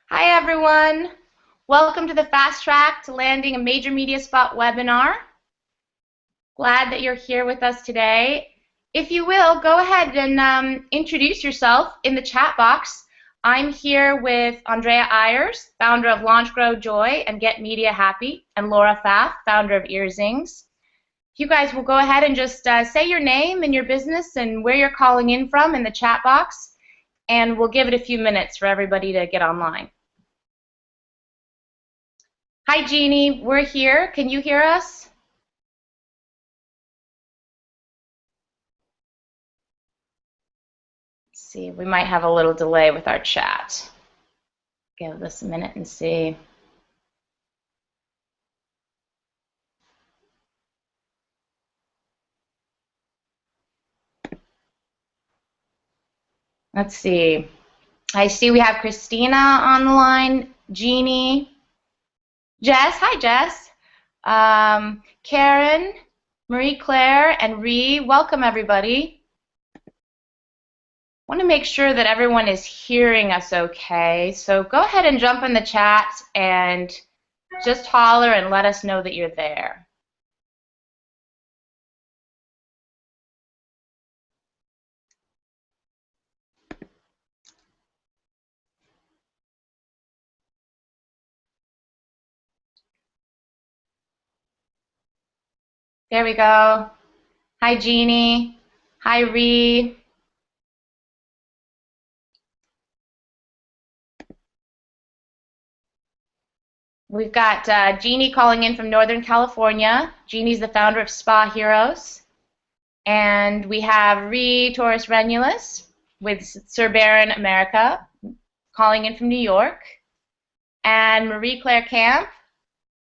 Hi everyone. Welcome to the Fast Track to Landing a Major Media Spot webinar. Glad that you're here with us today. If you will, go ahead and introduce yourself in the chat box. I'm here with Andrea Ayers, founder of Launch Grow Joy and Get Media Happy, and Laura Pfaff, founder of Earzings. You guys will go ahead and just say your name and your business and where you're calling in from in the chat box, and we'll give it a few minutes for everybody to get online. Hi, Jeannie. We're here. Can you hear us? Let's see. We might have a little delay with our chat. Give this a minute and see. Let's see. I see we have Christina on the line, Jeannie, Jess. Hi, Jess. Karen, Marie Claire, and Ree. Welcome, everybody. Want to make sure that everyone is hearing us okay. So go ahead and jump in the chat and just holler and let us know that you're there. There we go. Hi, Jeannie. Hi, Ree. We've got Jeannie calling in from Northern California. Jeannie's the founder of Spa Heroes. And we have Ree Torres Renulis with Sir Baron America calling in from New York. And Marie Claire Camp.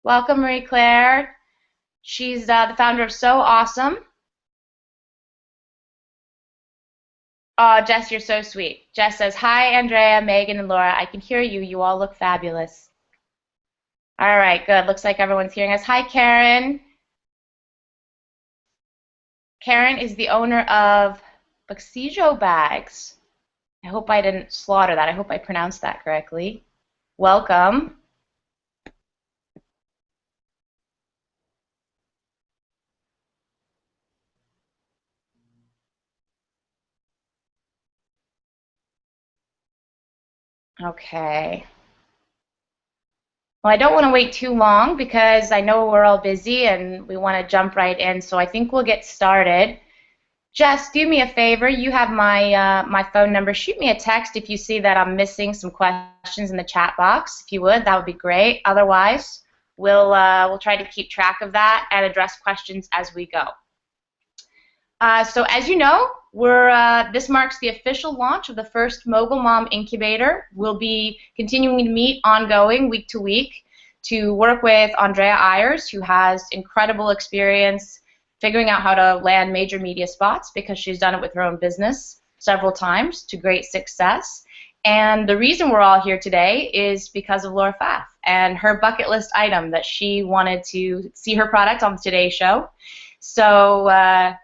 Welcome, Marie Claire. She's the founder of So Awesome. Oh, Jess, you're so sweet. Jess says, hi, Andrea, Megan, and Laura. I can hear you. You all look fabulous. All right, good. Looks like everyone's hearing us. Hi, Karen. Karen is the owner of Buxijo Bags. I hope I didn't slaughter that. I hope I pronounced that correctly. Welcome. Okay. Well, I don't want to wait too long because I know we're all busy and we want to jump right in, so I think we'll get started. Jess, do me a favor. You have my phone number. Shoot me a text if you see that I'm missing some questions in the chat box. If you would, that would be great. Otherwise, we'll try to keep track of that and address questions as we go. So as you know, this marks the official launch of the first Mogul Mom Incubator. We'll be continuing to meet ongoing week to week to work with Andrea Ayers, who has incredible experience figuring out how to land major media spots because she's done it with her own business several times to great success. And the reason we're all here today is because of Laura Pfaff and her bucket list item that she wanted to see her product on the Today Show. So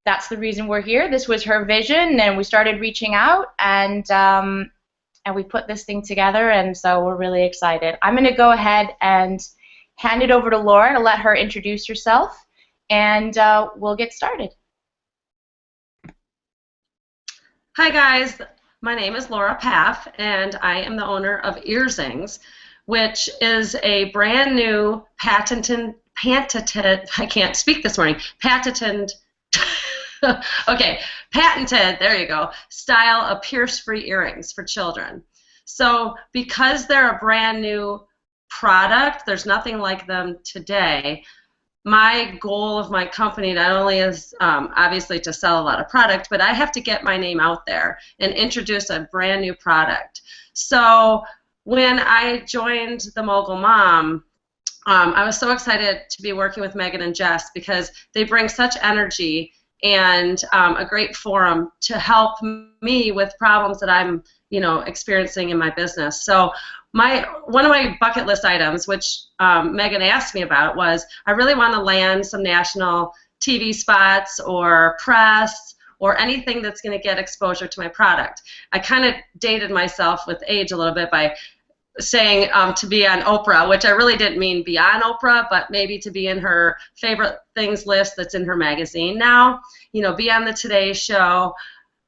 that's the reason we're here. This was her vision, and we started reaching out, and we put this thing together, and so we're really excited. I'm going to go ahead and hand it over to Laura to let her introduce herself, and we'll get started. Hi guys, my name is Laura Pfaff, and I am the owner of Earzings, which is a brand new patented, I can't speak this morning, patented, there you go, style of pierce-free earrings for children. So because they're a brand new product, there's nothing like them today. My goal of my company not only is obviously to sell a lot of product, but I have to get my name out there and introduce a brand new product. So when I joined the Mogul Mom, I was so excited to be working with Megan and Jess because they bring such energy and a great forum to help me with problems that I'm, experiencing in my business. So one of my bucket list items, which Megan asked me about, was I really want to land some national TV spots or press or anything that's going to get exposure to my product. I kind of dated myself with age a little bit by saying to be on Oprah, which I really didn't mean be on Oprah, but maybe to be in her favorite things list that's in her magazine now, you know, be on the Today Show.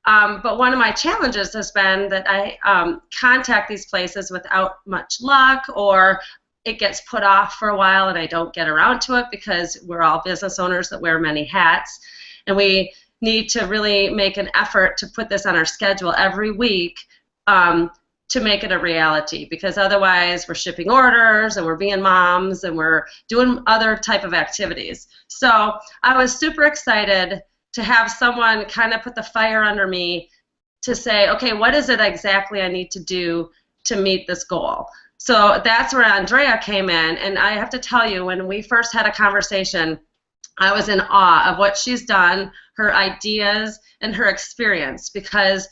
But one of my challenges has been that I contact these places without much luck, or it gets put off for a while and I don't get around to it because we're all business owners that wear many hats. And we need to really make an effort to put this on our schedule every week to make it a reality, because otherwise we're shipping orders and we're being moms and we're doing other type of activities. So I was super excited to have someone kind of put the fire under me to say, okay, what is it exactly I need to do to meet this goal? So that's where Andrea came in, and I have to tell you, when we first had a conversation, I was in awe of what she's done, her ideas, and her experience, because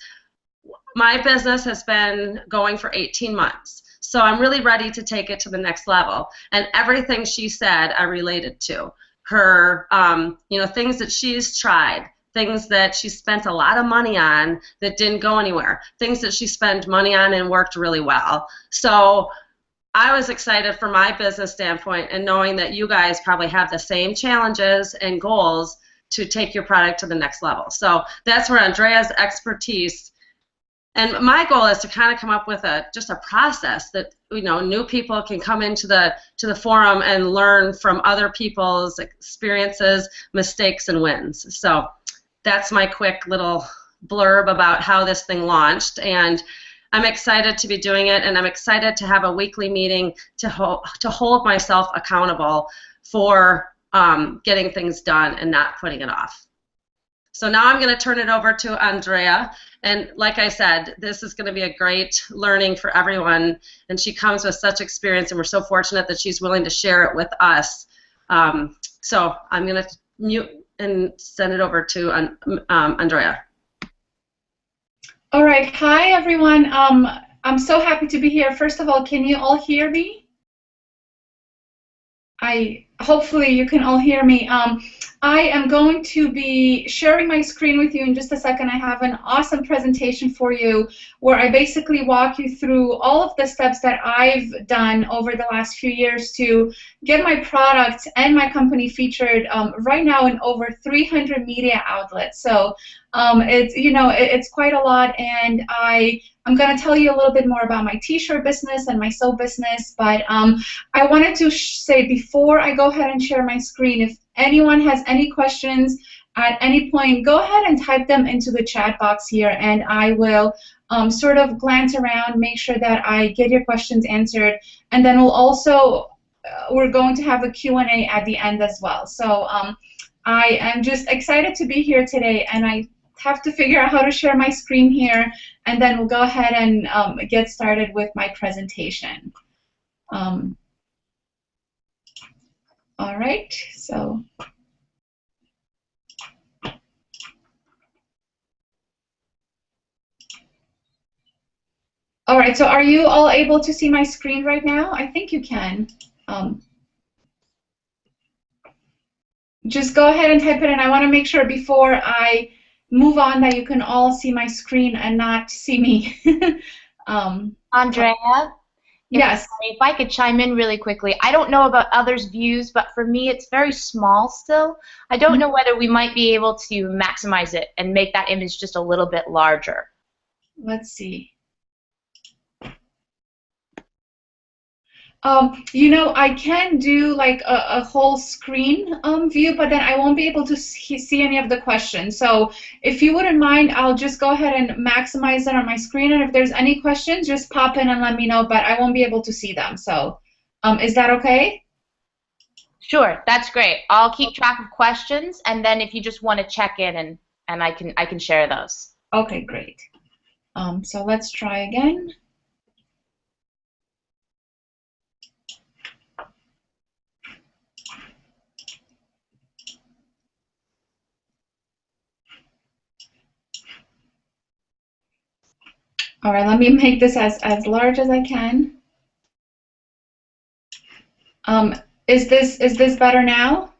my business has been going for 18 months. So I'm really ready to take it to the next level. And everything she said, I related to. Her, you know, things that she's tried, things that she spent a lot of money on that didn't go anywhere, things that she spent money on and worked really well. So I was excited from my business standpoint, and knowing that you guys probably have the same challenges and goals to take your product to the next level. So that's where Andrea's expertise, and my goal is to kind of come up with just a process that, you know, new people can come into the forum and learn from other people's experiences, mistakes, and wins. So that's my quick little blurb about how this thing launched, and I'm excited to be doing it, and I'm excited to have a weekly meeting to hold myself accountable for getting things done and not putting it off. So now I'm going to turn it over to Andrea, and like I said, this is going to be a great learning for everyone, and she comes with such experience, and we're so fortunate that she's willing to share it with us. So I'm going to mute and send it over to Andrea. All right, hi everyone. I'm so happy to be here. First of all, can you all hear me? Hopefully you can all hear me. I am going to be sharing my screen with you in just a second. I have an awesome presentation for you where I basically walk you through all of the steps that I've done over the last few years to get my product and my company featured right now in over 300 media outlets. So it's, you know, it's quite a lot, and I'm going to tell you a little bit more about my t-shirt business and my soap business, but I wanted to say before I go ahead and share my screen, if anyone has any questions at any point, go ahead and type them into the chat box here, and I will sort of glance around, make sure that I get your questions answered, and then we'll also, we're going to have a Q&A at the end as well. So I am just excited to be here today, and I have to figure out how to share my screen here, and then we'll go ahead and get started with my presentation. All right, so all right, so are you all able to see my screen right now? I think you can. Just go ahead and type it in. I want to make sure before I move on that you can all see my screen and not see me. Andrea? Yes. If I could chime in really quickly, I don't know about others' views, but for me it's very small still. I don't know whether we might be able to maximize it and make that image just a little bit larger. Let's see. You know, I can do like a whole screen view, but then I won't be able to see any of the questions. So if you wouldn't mind, I'll just go ahead and maximize it on my screen, and if there's any questions, just pop in and let me know, but I won't be able to see them. So is that okay? Sure, that's great. I'll keep track of questions, and then if you just want to check in, and I can share those. Okay, great. So let's try again. All right, let me make this as large as I can. Is this better now?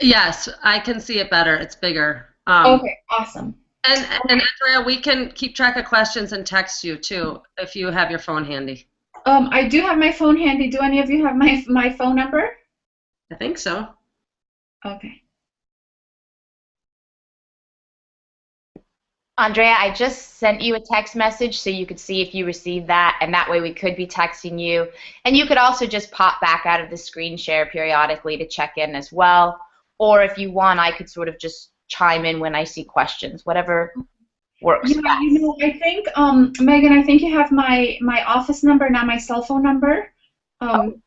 Yes, I can see it better. It's bigger. Okay, awesome. And Andrea, we can keep track of questions and text you too if you have your phone handy. I do have my phone handy. Do any of you have my phone number? I think so. Okay. Andrea, I just sent you a text message so you could see if you received that, and that way we could be texting you. And you could also just pop back out of the screen share periodically to check in as well. Or if you want, I could sort of just chime in when I see questions, whatever works Yeah, best. you know, I think, Megan, I think you have my office number, not my cell phone number. Oh,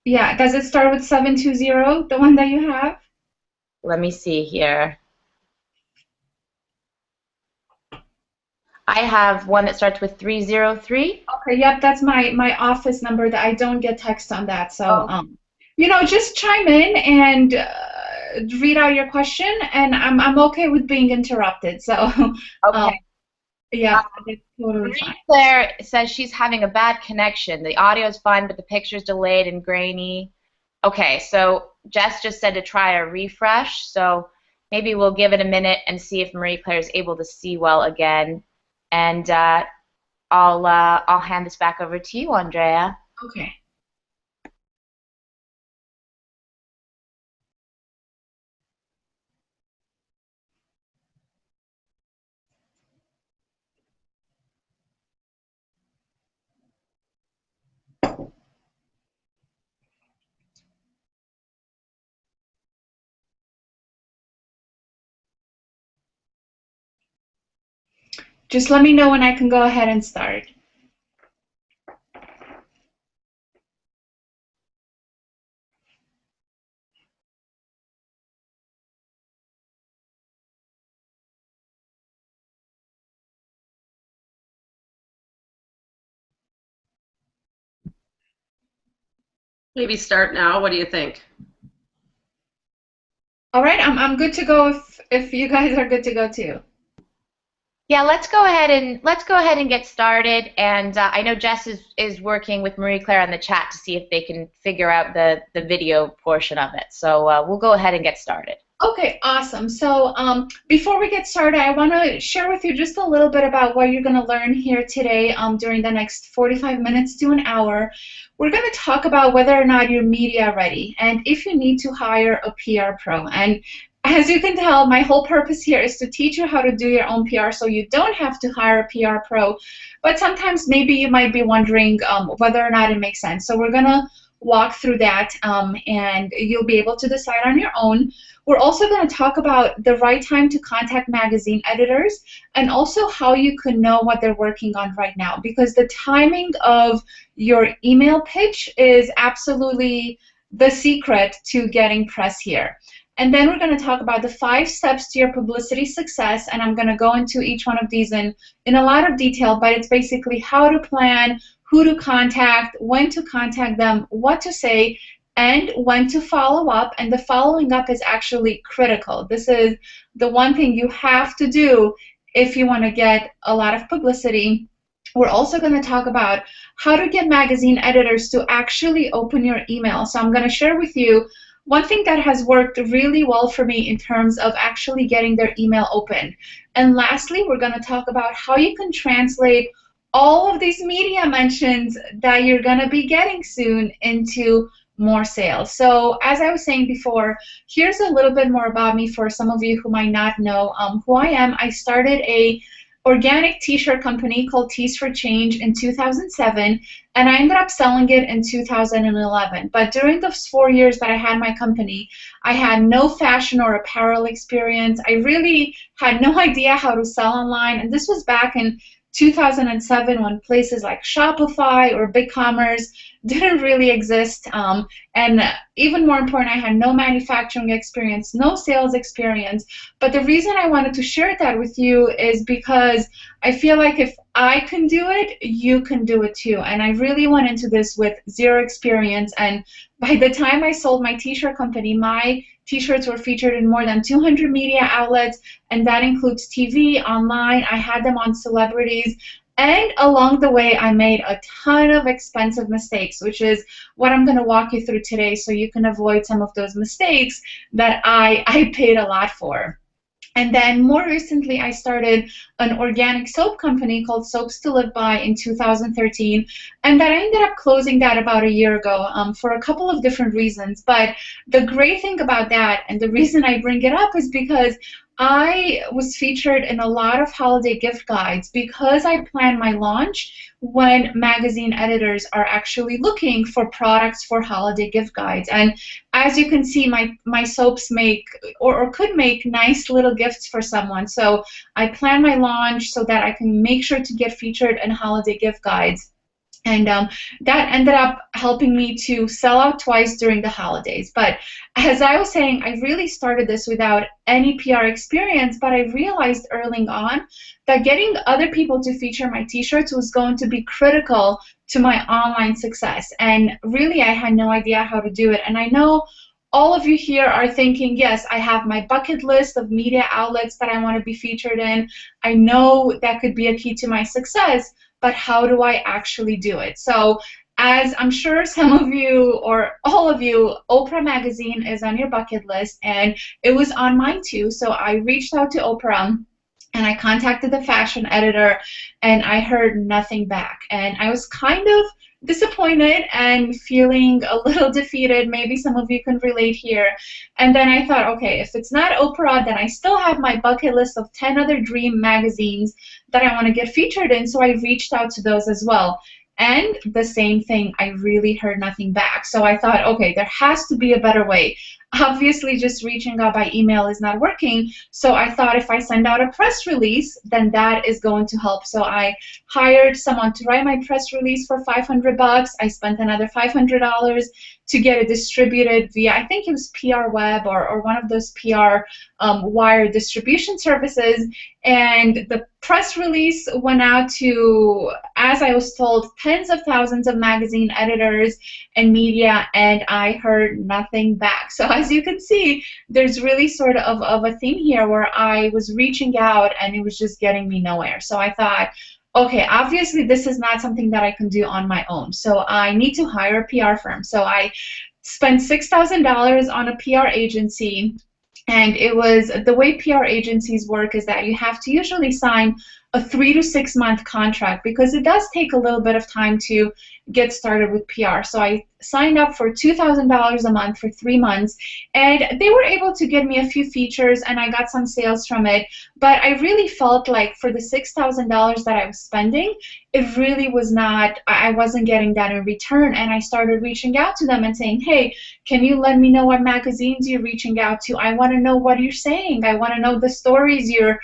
Yeah, does it start with 720, the one that you have? let me see here. I have one that starts with 303. Okay, yep, that's my office number that I don't get text on that. So, Oh, you know, just chime in and read out your question, and I'm okay with being interrupted. So, um, okay. yeah, that's totally Marie fine. Claire says she's having a bad connection. The audio is fine, but the picture's delayed and grainy. Okay, so Jess just said to try a refresh, so maybe we'll give it a minute and see if Marie Claire is able to see well again. And I'll hand this back over to you, Andrea. Okay. Just let me know when I can go ahead and start. Maybe start now. What do you think? All right, I'm good to go if you guys are good to go too. Yeah, let's go ahead and get started. And I know Jess is working with Marie Claire on the chat to see if they can figure out the video portion of it. So we'll go ahead and get started. Okay, awesome. So before we get started, I want to share with you just a little bit about what you're going to learn here today during the next 45 minutes to an hour. We're going to talk about whether or not you're media ready and if you need to hire a PR pro. And as you can tell, my whole purpose here is to teach you how to do your own PR so you don't have to hire a PR pro. But sometimes maybe you might be wondering whether or not it makes sense. So we're going to walk through that and you'll be able to decide on your own. We're also going to talk about the right time to contact magazine editors and also how you can know what they're working on right now, because the timing of your email pitch is absolutely the secret to getting press here. And then we're going to talk about the 5 steps to your publicity success, and I'm going to go into each one of these in a lot of detail, but it's basically how to plan, who to contact, when to contact them, what to say, and when to follow up. And the following up is actually critical. This is the one thing you have to do if you want to get a lot of publicity. We're also going to talk about how to get magazine editors to actually open your email. So I'm going to share with you one thing that has worked really well for me in terms of actually getting their email open. And lastly, we're going to talk about how you can translate all of these media mentions that you're going to be getting soon into more sales. So as I was saying before, here's a little bit more about me for some of you who might not know who I am. I started a organic t-shirt company called Tees for Change in 2007, and I ended up selling it in 2011. But during those 4 years that I had my company, I had no fashion or apparel experience. I really had no idea how to sell online, and this was back in 2007 when places like Shopify or BigCommerce didn't really exist. And even more important, I had no manufacturing experience, no sales experience. But the reason I wanted to share that with you is because I feel like if I can do it, you can do it too. And I really went into this with zero experience. And by the time I sold my t-shirt company, my t-shirts were featured in more than 200 media outlets, and that includes TV, online. I had them on celebrities. And along the way, I made a ton of expensive mistakes, which is what I'm going to walk you through today so you can avoid some of those mistakes that I paid a lot for. And then more recently, I started an organic soap company called Soaps to Live By in 2013. And then I ended up closing that about a year ago for a couple of different reasons. But the great thing about that, and the reason I bring it up, is because I was featured in a lot of holiday gift guides because I plan my launch when magazine editors are actually looking for products for holiday gift guides. And as you can see, my soaps make or could make nice little gifts for someone. So I plan my launch so that I can make sure to get featured in holiday gift guides. And that ended up helping me to sell out twice during the holidays. But as I was saying, I really started this without any PR experience, but I realized early on that getting other people to feature my t-shirts was going to be critical to my online success. And really, I had no idea how to do it. And I know all of you here are thinking, yes, I have my bucket list of media outlets that I want to be featured in. I know that could be a key to my success, but how do I actually do it? So as I'm sure some of you or all of you, Oprah magazine is on your bucket list, and it was on mine too. So I reached out to Oprah and I contacted the fashion editor, and I heard nothing back. And I was kind of disappointed and feeling a little defeated. Maybe some of you can relate here. And then I thought, okay, if it's not Oprah, then I still have my bucket list of 10 other dream magazines that I want to get featured in. So I reached out to those as well. And the same thing, I really heard nothing back. So I thought, okay, there has to be a better way. Obviously, just reaching out by email is not working. So I thought if I send out a press release, then that is going to help. So I hired someone to write my press release for $500. I spent another $500 to get it distributed via, I think it was PR Web or one of those PR wire distribution services. And the press release went out to, as I was told, tens of thousands of magazine editors and media, and I heard nothing back. So as you can see, there's really sort of a theme here where I was reaching out and it was just getting me nowhere. So I thought, okay, obviously this is not something that I can do on my own. So I need to hire a PR firm. So I spent $6,000 on a PR agency. And it was, the way PR agencies work is that you have to usually sign a 3 to 6 month contract because it does take a little bit of time to get started with PR. So I signed up for $2,000 a month for 3 months, and they were able to give me a few features and I got some sales from it. But I really felt like for the $6,000 that I was spending, it really was not, I wasn't getting that in return. And I started reaching out to them and saying, hey, can you let me know what magazines you're reaching out to? I want to know what you're saying. I want to know the stories you're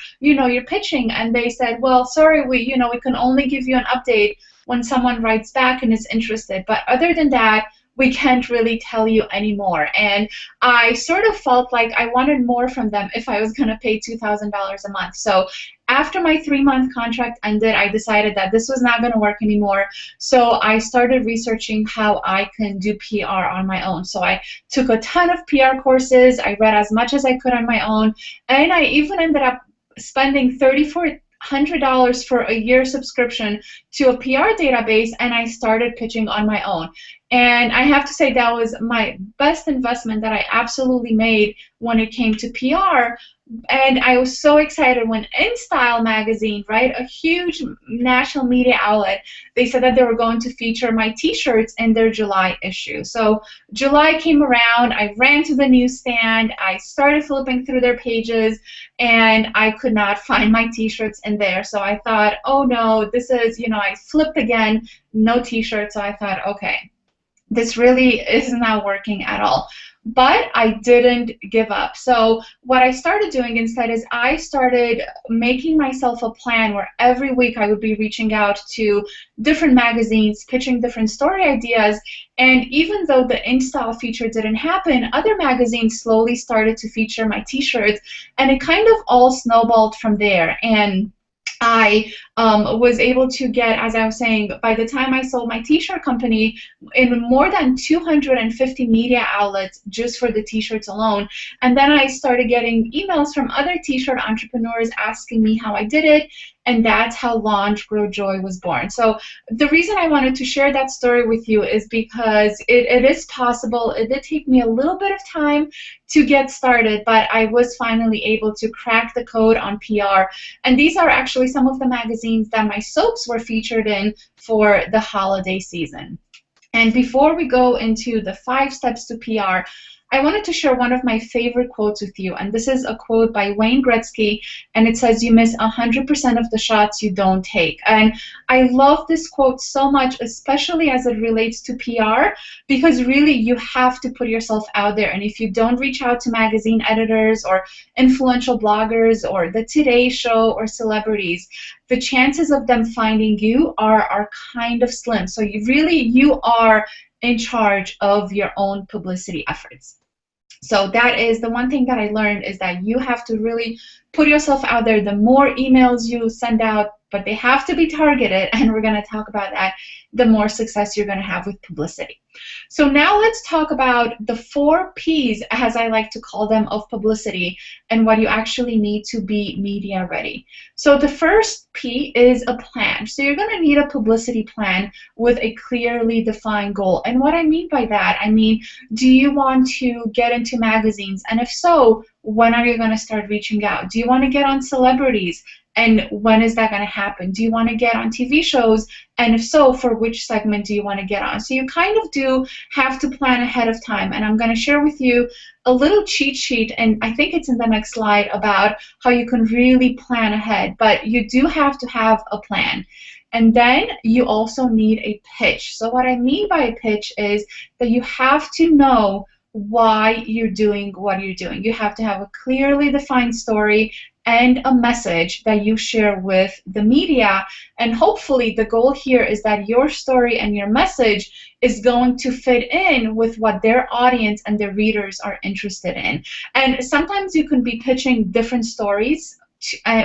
pitching. And they said, well, sorry, we can only give you an update when someone writes back and is interested. But other than that, we can't really tell you anymore. And I sort of felt like I wanted more from them if I was going to pay $2,000 a month. So after my 3-month contract ended, I decided that this was not going to work anymore. So I started researching how I can do PR on my own. So I took a ton of PR courses. I read as much as I could on my own. And I even ended up spending $3,400 for a year subscription to a PR database, and I started pitching on my own. And I have to say that was my best investment that I absolutely made when it came to PR. And I was so excited when InStyle magazine, right, a huge national media outlet, they said that they were going to feature my t-shirts in their July issue. So July came around, I ran to the newsstand, I started flipping through their pages, and I could not find my t-shirts in there. So I thought, oh no, this is, I flipped again, no t-shirts. So I thought, okay, this really is not working at all. But I didn't give up. So what I started doing instead is I started making myself a plan where every week I would be reaching out to different magazines, pitching different story ideas. And even though the InStyle feature didn't happen, other magazines slowly started to feature my t-shirts, and it kind of all snowballed from there. And I was able to get, as I was saying, by the time I sold my t-shirt company, in more than 250 media outlets just for the t-shirts alone. And then I started getting emails from other t-shirt entrepreneurs asking me how I did it. and that's how Launch Grow Joy was born. So the reason I wanted to share that story with you is because it is possible. It did take me a little bit of time to get started, but I was finally able to crack the code on PR. And these are actually some of the magazines that my soaps were featured in for the holiday season. And before we go into the 5 steps to PR, I wanted to share one of my favorite quotes with you, and this is a quote by Wayne Gretzky, and it says, "You miss 100% of the shots you don't take." And I love this quote so much, especially as it relates to PR, because really you have to put yourself out there, and if you don't reach out to magazine editors or influential bloggers or the Today Show or celebrities, the chances of them finding you are kind of slim. So you are in charge of your own publicity efforts. So that is the one thing that I learned, is that you have to really put yourself out there. The more emails you send out, but they have to be targeted, and we're going to talk about that, the more success you're going to have with publicity. So now let's talk about the 4 P's, as I like to call them, of publicity, and what you actually need to be media ready. So the first P is a plan. So you're going to need a publicity plan with a clearly defined goal. And what I mean by that, I mean, do you want to get into magazines? And if so, when are you going to start reaching out? Do you want to get on celebrities? And when is that going to happen? Do you want to get on TV shows? And if so, for which segment do you want to get on? So you kind of do have to plan ahead of time. And I'm going to share with you a little cheat sheet, and I think it's in the next slide, about how you can really plan ahead. But you do have to have a plan. And then you also need a pitch. So what I mean by a pitch is that you have to know why you're doing what you're doing. You have to have a clearly defined story and a message that you share with the media, and hopefully the goal here is that your story and your message is going to fit in with what their audience and their readers are interested in. And sometimes you can be pitching different stories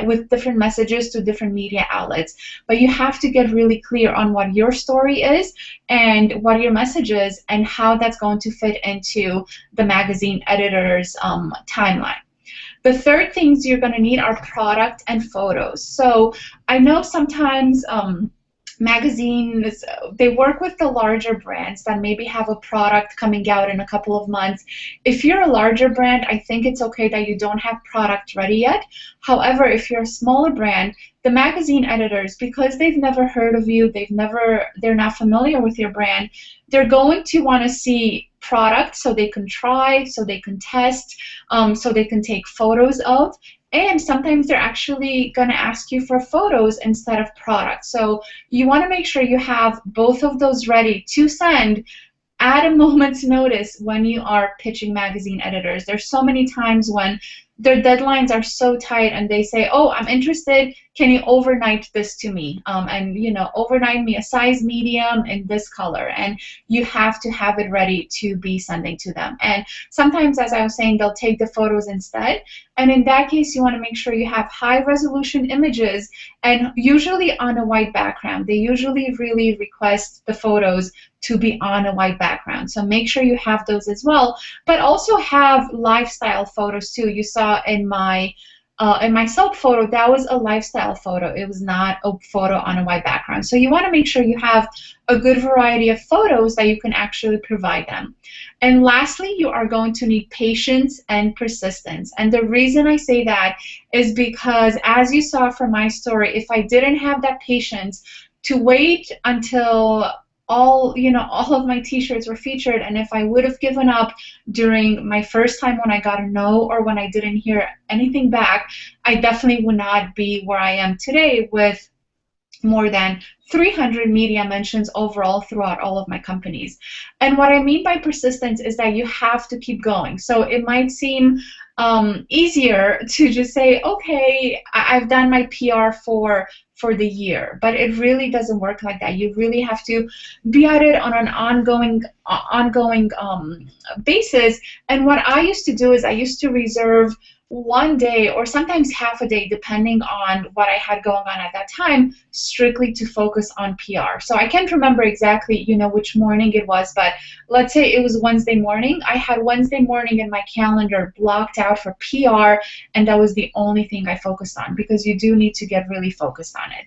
with different messages to different media outlets, but you have to get really clear on what your story is and what your message is and how that's going to fit into the magazine editor's timeline. The third things you're going to need are product and photos. So I know sometimes magazines, they work with the larger brands that maybe have a product coming out in a couple of months. If you're a larger brand, I think it's okay that you don't have product ready yet. However, if you're a smaller brand, the magazine editors, because they've never heard of you, they're not familiar with your brand, they're going to want to see products so they can try, so they can test, so they can take photos of. And sometimes they're actually going to ask you for photos instead of products. So you want to make sure you have both of those ready to send at a moment's notice when you are pitching magazine editors. There's so many times when their deadlines are so tight and they say, "Oh, I'm interested, can you overnight this to me?" And overnight me a size medium in this color, and you have to have it ready to be sending to them. And sometimes, as I was saying, they'll take the photos instead, and in that case you want to make sure you have high resolution images, and usually on a white background. They usually really request the photos to be on a white background, so make sure you have those as well, but also have lifestyle photos too. You saw in my soap photo, that was a lifestyle photo. It was not a photo on a white background. So you want to make sure you have a good variety of photos that you can actually provide them. And lastly, you are going to need patience and persistence. And the reason I say that is because, as you saw from my story, if I didn't have that patience to wait until all of my t-shirts were featured, and if I would have given up during my first time when I got a no or when I didn't hear anything back, I definitely would not be where I am today with more than 300 media mentions overall throughout all of my companies. And what I mean by persistence is that you have to keep going. So it might seem easier to just say, okay, I've done my PR for the year, but it really doesn't work like that. You really have to be at it on an ongoing basis. And what I used to do is I used to reserve one day or sometimes half a day, depending on what I had going on at that time, strictly to focus on PR. So I can't remember exactly, which morning it was, but let's say it was Wednesday morning. I had Wednesday morning in my calendar blocked out for PR, and that was the only thing I focused on, because you do need to get really focused on it.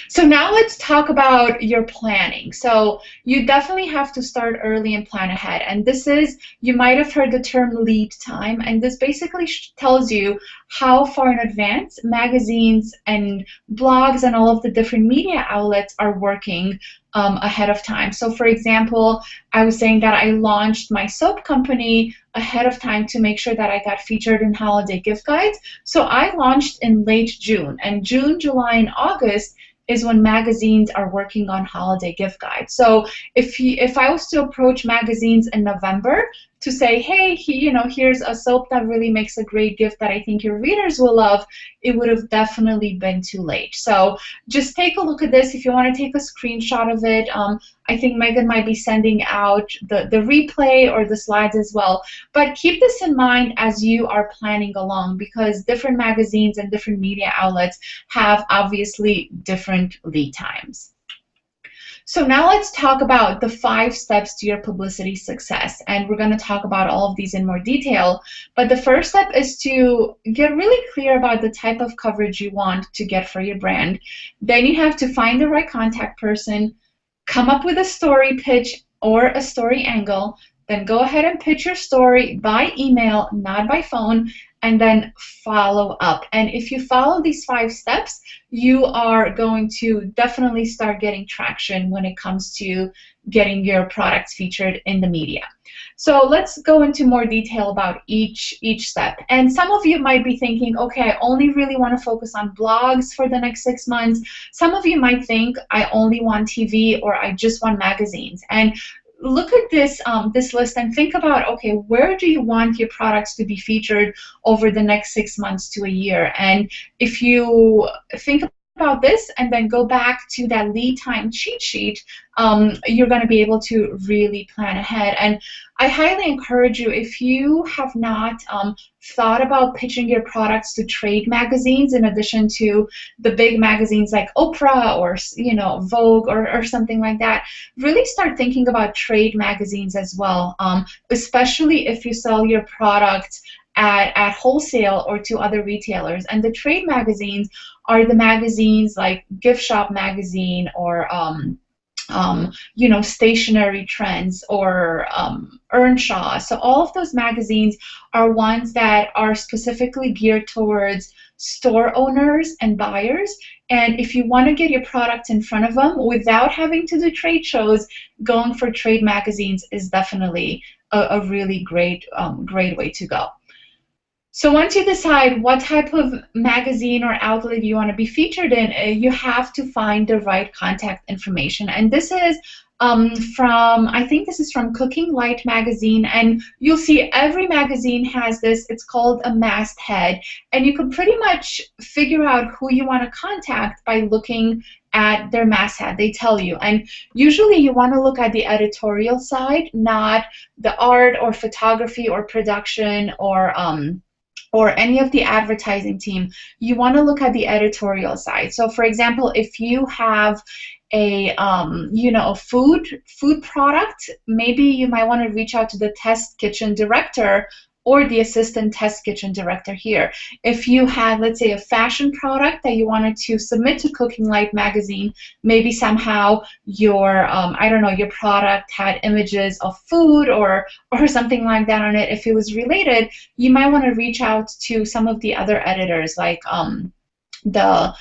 So now let's talk about your planning. So you definitely have to start early and plan ahead. And this is, you might have heard the term lead time, and this basically tells you how far in advance magazines and blogs and all of the different media outlets are working ahead of time. So for example, I was saying that I launched my soap company ahead of time to make sure that I got featured in holiday gift guides. So I launched in late June, and June, July, and August is when magazines are working on holiday gift guides. So if I was to approach magazines in November to say, hey, here's a soap that really makes a great gift that I think your readers will love, it would have definitely been too late. So just take a look at this. If you want to take a screenshot of it, I think Megan might be sending out the replay or the slides as well. But keep this in mind as you are planning along, because different magazines and different media outlets have obviously different lead times. So now let's talk about the 5 steps to your publicity success, and we're going to talk about all of these in more detail. But the first step is to get really clear about the type of coverage you want to get for your brand. Then you have to find the right contact person, come up with a story pitch or a story angle, then go ahead and pitch your story by email, not by phone, and then follow up. And if you follow these 5 steps, you are going to definitely start getting traction when it comes to getting your products featured in the media. So let's go into more detail about each step. And some of you might be thinking, okay, I only really want to focus on blogs for the next 6 months. Some of you might think I only want TV, or I just want magazines. And look at this list and think about, okay, where do you want your products to be featured over the next 6 months to a year? And if you think about this and then go back to that lead time cheat sheet, you're going to be able to really plan ahead. And I highly encourage you, if you have not thought about pitching your products to trade magazines in addition to the big magazines like Oprah or Vogue or something like that, really start thinking about trade magazines as well, especially if you sell your product at wholesale or to other retailers. And the trade magazines are the magazines like Gift Shop Magazine or Stationery Trends or Earnshaw. So all of those magazines are ones that are specifically geared towards store owners and buyers. And if you want to get your products in front of them without having to do trade shows, going for trade magazines is definitely a really great way to go. So once you decide what type of magazine or outlet you want to be featured in, you have to find the right contact information. And this is I think this is from Cooking Light magazine, and you'll see every magazine has this. It's called a masthead, and you can pretty much figure out who you want to contact by looking at their masthead. They tell you, and usually you want to look at the editorial side, not the art or photography or production or any of the advertising team. You want to look at the editorial side. So for example, if you have a food product, maybe you might want to reach out to the test kitchen director or the assistant test kitchen director here. If you had, let's say, a fashion product that you wanted to submit to Cooking Light magazine, maybe somehow your your product had images of food or something like that on it. If it was related, you might want to reach out to some of the other editors, like the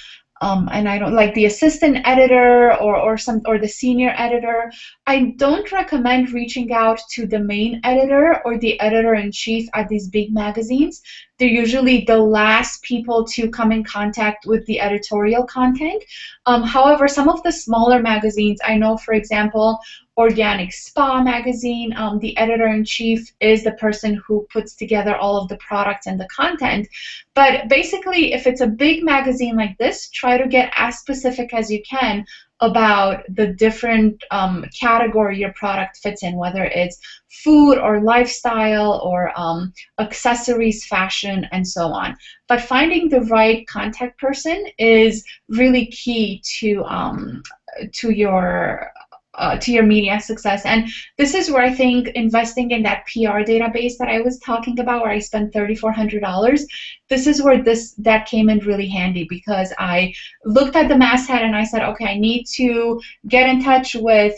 assistant editor or the senior editor. I don't recommend reaching out to the main editor or the editor-in-chief at these big magazines. They're usually the last people to come in contact with the editorial content. However, some of the smaller magazines, I know, for example, Organic Spa magazine, the editor-in-chief is the person who puts together all of the products and the content. But basically, if it's a big magazine like this, try to get as specific as you can about the different category your product fits in, whether it's food or lifestyle or accessories, fashion, and so on. But finding the right contact person is really key to your media success. And this is where I think investing in that PR database that I was talking about, where I spent $3,400, this is where that came in really handy, because I looked at the masthead and I said, okay, I need to get in touch with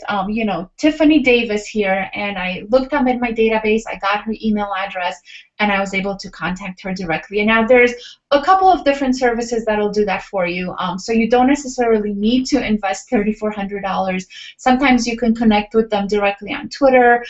Tiffany Davis here, and I looked up in my database, I got her email address, and I was able to contact her directly. And now there's a couple of different services that'll do that for you. So you don't necessarily need to invest $3,400. Sometimes you can connect with them directly on Twitter.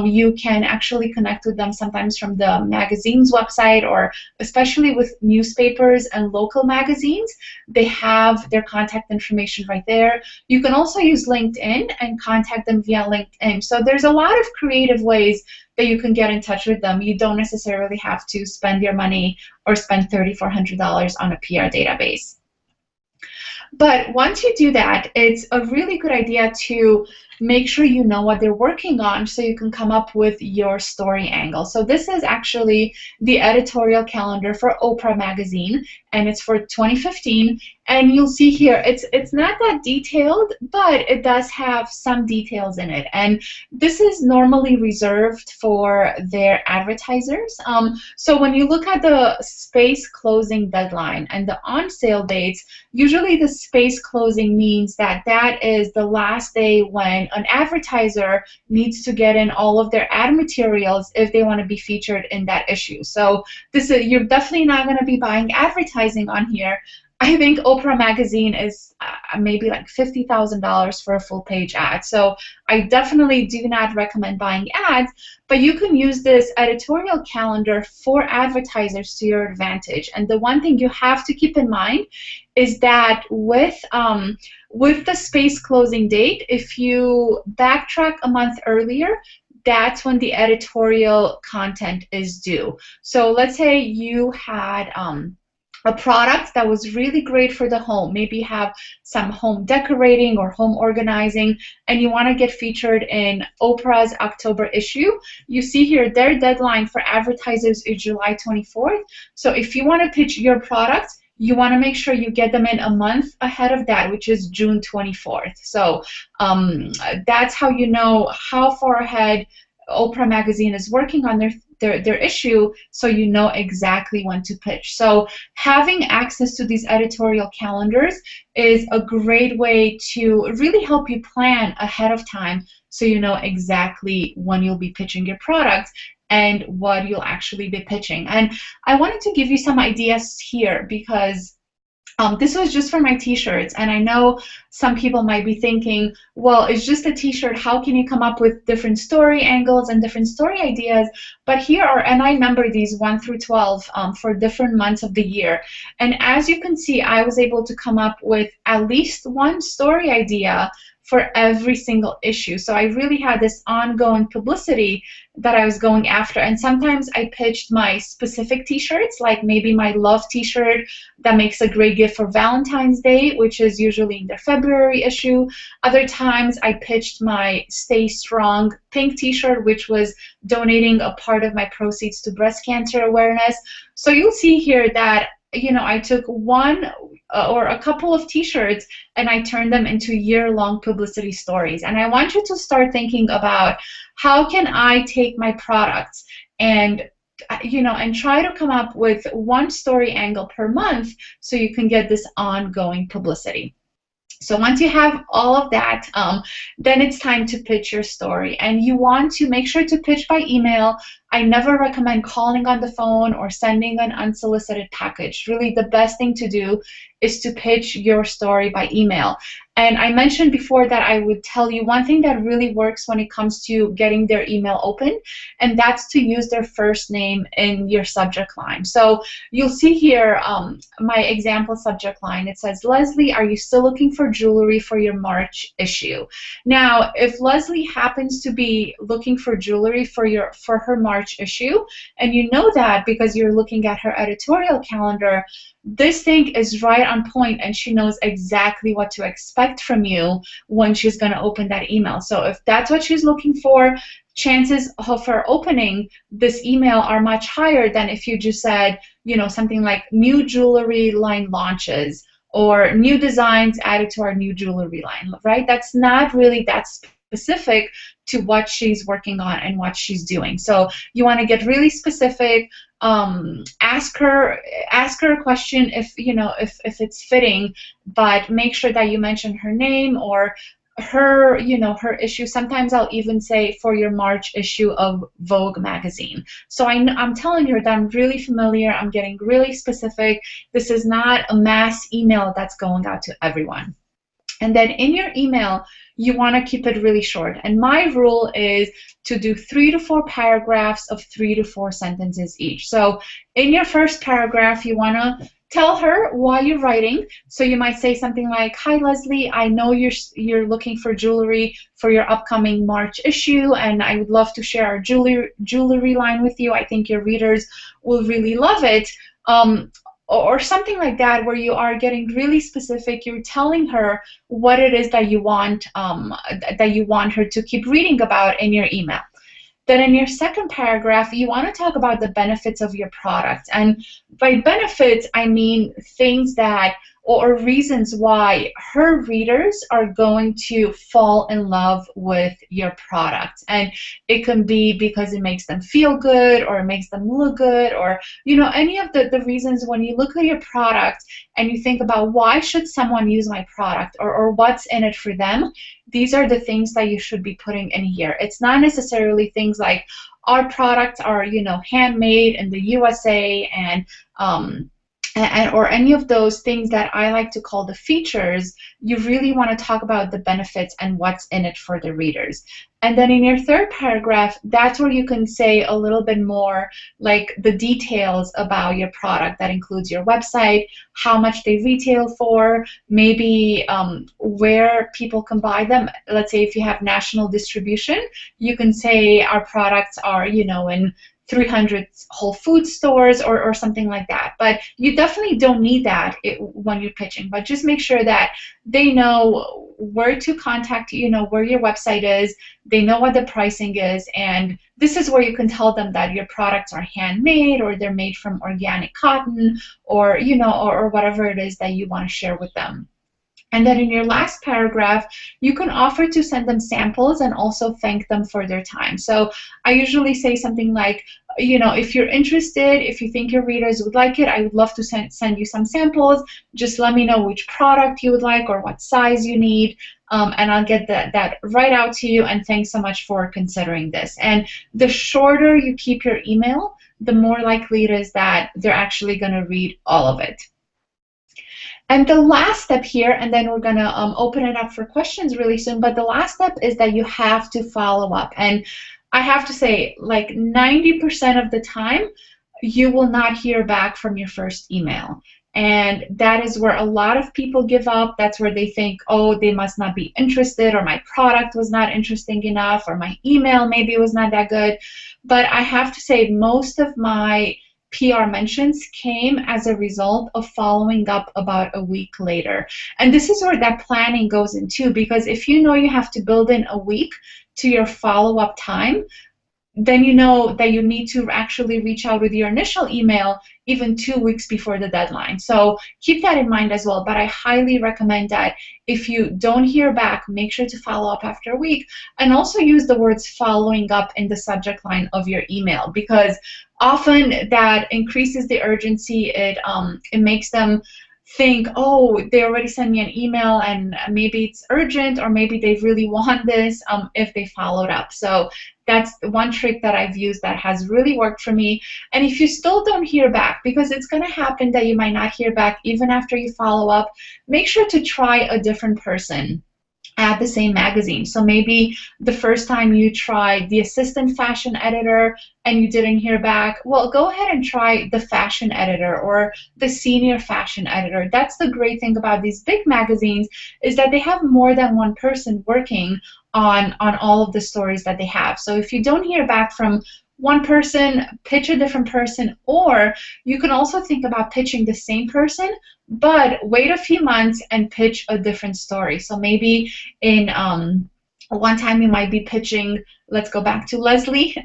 You can actually connect with them sometimes from the magazine's website, or especially with newspapers and local magazines, they have their contact information right there. You can also use LinkedIn and contact them via LinkedIn. So there's a lot of creative ways that you can get in touch with them. You don't necessarily have to spend your money or spend $3,400 on a PR database. But once you do that, it's a really good idea to make sure you know what they're working on so you can come up with your story angle. So this is actually the editorial calendar for Oprah magazine, and it's for 2015. And you'll see here, it's not that detailed, but it does have some details in it. And this is normally reserved for their advertisers. So when you look at the space closing deadline and the on-sale dates, usually the space closing means that that is the last day when an advertiser needs to get in all of their ad materials if they want to be featured in that issue. So you're definitely not going to be buying advertising on here. I think Oprah magazine is maybe like $50,000 for a full page ad. So I definitely do not recommend buying ads, but you can use this editorial calendar for advertisers to your advantage. And the one thing you have to keep in mind is that with the space closing date, if you backtrack a month earlier, that's when the editorial content is due. So let's say you had a product that was really great for the home. Maybe you have some home decorating or home organizing, and you want to get featured in Oprah's October issue. You see here their deadline for advertisers is July 24th. So if you want to pitch your product, you want to make sure you get them in a month ahead of that, which is June 24th. So that's how you know how far ahead Oprah magazine is working on their issue, so you know exactly when to pitch. So having access to these editorial calendars is a great way to really help you plan ahead of time, so you know exactly when you'll be pitching your product and what you'll actually be pitching. And I wanted to give you some ideas here, because this was just for my t-shirts, and I know some people might be thinking, well, it's just a t-shirt, how can you come up with different story angles and different story ideas? But here are, and I number these 1 through 12 for different months of the year. And as you can see, I was able to come up with at least one story idea for every single issue. So I really had this ongoing publicity that I was going after. And sometimes I pitched my specific t-shirts, like maybe my love t-shirt that makes a great gift for Valentine's Day, which is usually in their February issue. Other times I pitched my Stay Strong pink t-shirt, which was donating a part of my proceeds to breast cancer awareness. So you'll see here that I took one or a couple of t-shirts and I turned them into year-long publicity stories. And I want you to start thinking about, how can I take my products and and try to come up with one story angle per month so you can get this ongoing publicity. So once you have all of that, then it's time to pitch your story. And you want to make sure to pitch by email. I never recommend calling on the phone or sending an unsolicited package. Really, the best thing to do is to pitch your story by email. And I mentioned before that I would tell you one thing that really works when it comes to getting their email open, and that's to use their first name in your subject line. So you'll see here my example subject line. It says, Leslie, are you still looking for jewelry for your March issue? Now, if Leslie happens to be looking for jewelry for her March March issue, and you know that because you're looking at her editorial calendar, this thing is right on point and she knows exactly what to expect from you when she's going to open that email. So if that's what she's looking for, chances of her opening this email are much higher than if you just said, you know, something like new jewelry line launches or new designs added to our new jewelry line, right? That's not really that specific to what she's working on and what she's doing. So you want to get really specific. Ask her a question if you know if it's fitting, but make sure that you mention her name or her, you know, her issue. Sometimes I'll even say for your March issue of Vogue magazine. So I'm telling her that I'm really familiar. I'm getting really specific. This is not a mass email that's going out to everyone. And then in your email, you want to keep it really short. And my rule is to do 3 to 4 paragraphs of 3 to 4 sentences each. So in your first paragraph, you want to tell her why you're writing. So you might say something like, "Hi Leslie, I know you're looking for jewelry for your upcoming March issue, and I would love to share our jewelry line with you. I think your readers will really love it." Or something like that, where you are getting really specific. You're telling her what it is that you want her to keep reading about in your email. Then in your second paragraph, you want to talk about the benefits of your product. And by benefits, I mean things that, or reasons why her readers are going to fall in love with your product. And it can be because it makes them feel good, or it makes them look good, or, you know, any of the reasons when you look at your product and you think about why should someone use my product, or what's in it for them. These are the things that you should be putting in here. It's not necessarily things like our products are, you know, handmade in the USA and or any of those things that I like to call the features. You really want to talk about the benefits and what's in it for the readers. And then in your third paragraph, that's where you can say a little bit more like the details about your product. That includes your website, how much they retail for, maybe where people can buy them. Let's say if you have national distribution, you can say our products are, you know, in 300 Whole Foods stores or something like that. But you definitely don't need that when you're pitching. But just make sure that they know where to contact you, know where your website is, they know what the pricing is, and this is where you can tell them that your products are handmade or they're made from organic cotton, or, you know, or whatever it is that you want to share with them. And then in your last paragraph, you can offer to send them samples and also thank them for their time. So I usually say something like, you know, if you're interested, if you think your readers would like it, I would love to send you some samples. Just let me know which product you would like or what size you need, and I'll get that right out to you, and thanks so much for considering this. And the shorter you keep your email, the more likely it is that they're actually going to read all of it. And the last step here, and then we're going to open it up for questions really soon, but the last step is that you have to follow up. And I have to say, like 90% of the time, you will not hear back from your first email. And that is where a lot of people give up. That's where they think, oh, they must not be interested, or my product was not interesting enough, or my email maybe was not that good. But I have to say, most of my PR mentions came as a result of following up about a week later. And this is where that planning goes in too, because if you know you have to build in a week to your follow-up time, then you know that you need to actually reach out with your initial email even 2 weeks before the deadline. So keep that in mind as well. But I highly recommend that if you don't hear back, make sure to follow up after a week, and also use the words following up in the subject line of your email, because often that increases the urgency. It makes them think, oh, they already sent me an email and maybe it's urgent, or maybe they really want this if they followed up. So that's one trick that I've used that has really worked for me. And if you still don't hear back, because it's going to happen that you might not hear back even after you follow up, make sure to try a different person at the same magazine. So maybe the first time you tried the assistant fashion editor and you didn't hear back, well, go ahead and try the fashion editor or the senior fashion editor. That's the great thing about these big magazines, is that they have more than one person working on all of the stories that they have. So if you don't hear back from one person, pitch a different person, or you can also think about pitching the same person, but wait a few months and pitch a different story. So maybe in one time you might be pitching, let's go back to Leslie,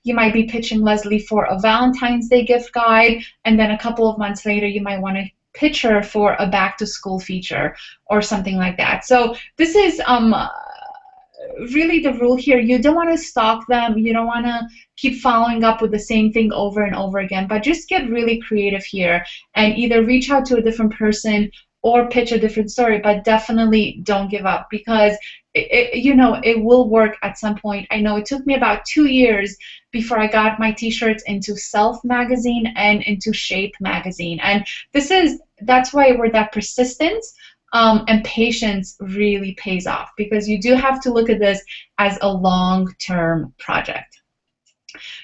you might be pitching Leslie for a Valentine's Day gift guide, and then a couple of months later you might want to pitch her for a back to school feature or something like that. So this is really the rule here. You don't want to stalk them. You don't want to keep following up with the same thing over and over again, but just get really creative here and either reach out to a different person or pitch a different story, but definitely don't give up, because it will work at some point. I know it took me about 2 years before I got my t-shirts into Self magazine and into Shape magazine, and that's why we're that persistent. And patience really pays off, because you do have to look at this as a long-term project.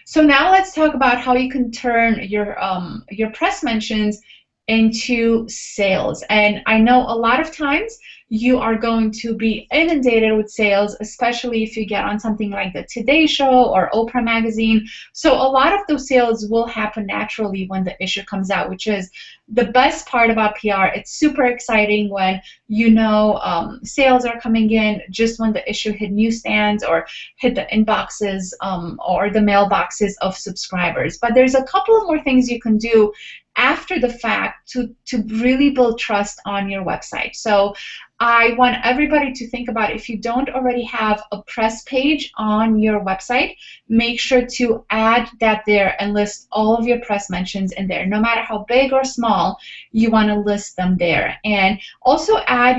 So now let's talk about how you can turn your press mentions into sales. And I know a lot of times you are going to be inundated with sales, especially if you get on something like the Today Show or Oprah magazine. So a lot of those sales will happen naturally when the issue comes out, which is the best part about PR. It's super exciting when sales are coming in just when the issue hit newsstands or hit the inboxes or the mailboxes of subscribers. But there's a couple of more things you can do after the fact to really build trust on your website. So I want everybody to think about, if you don't already have a press page on your website, make sure to add that there and list all of your press mentions in there. No matter how big or small, you want to list them there. And also add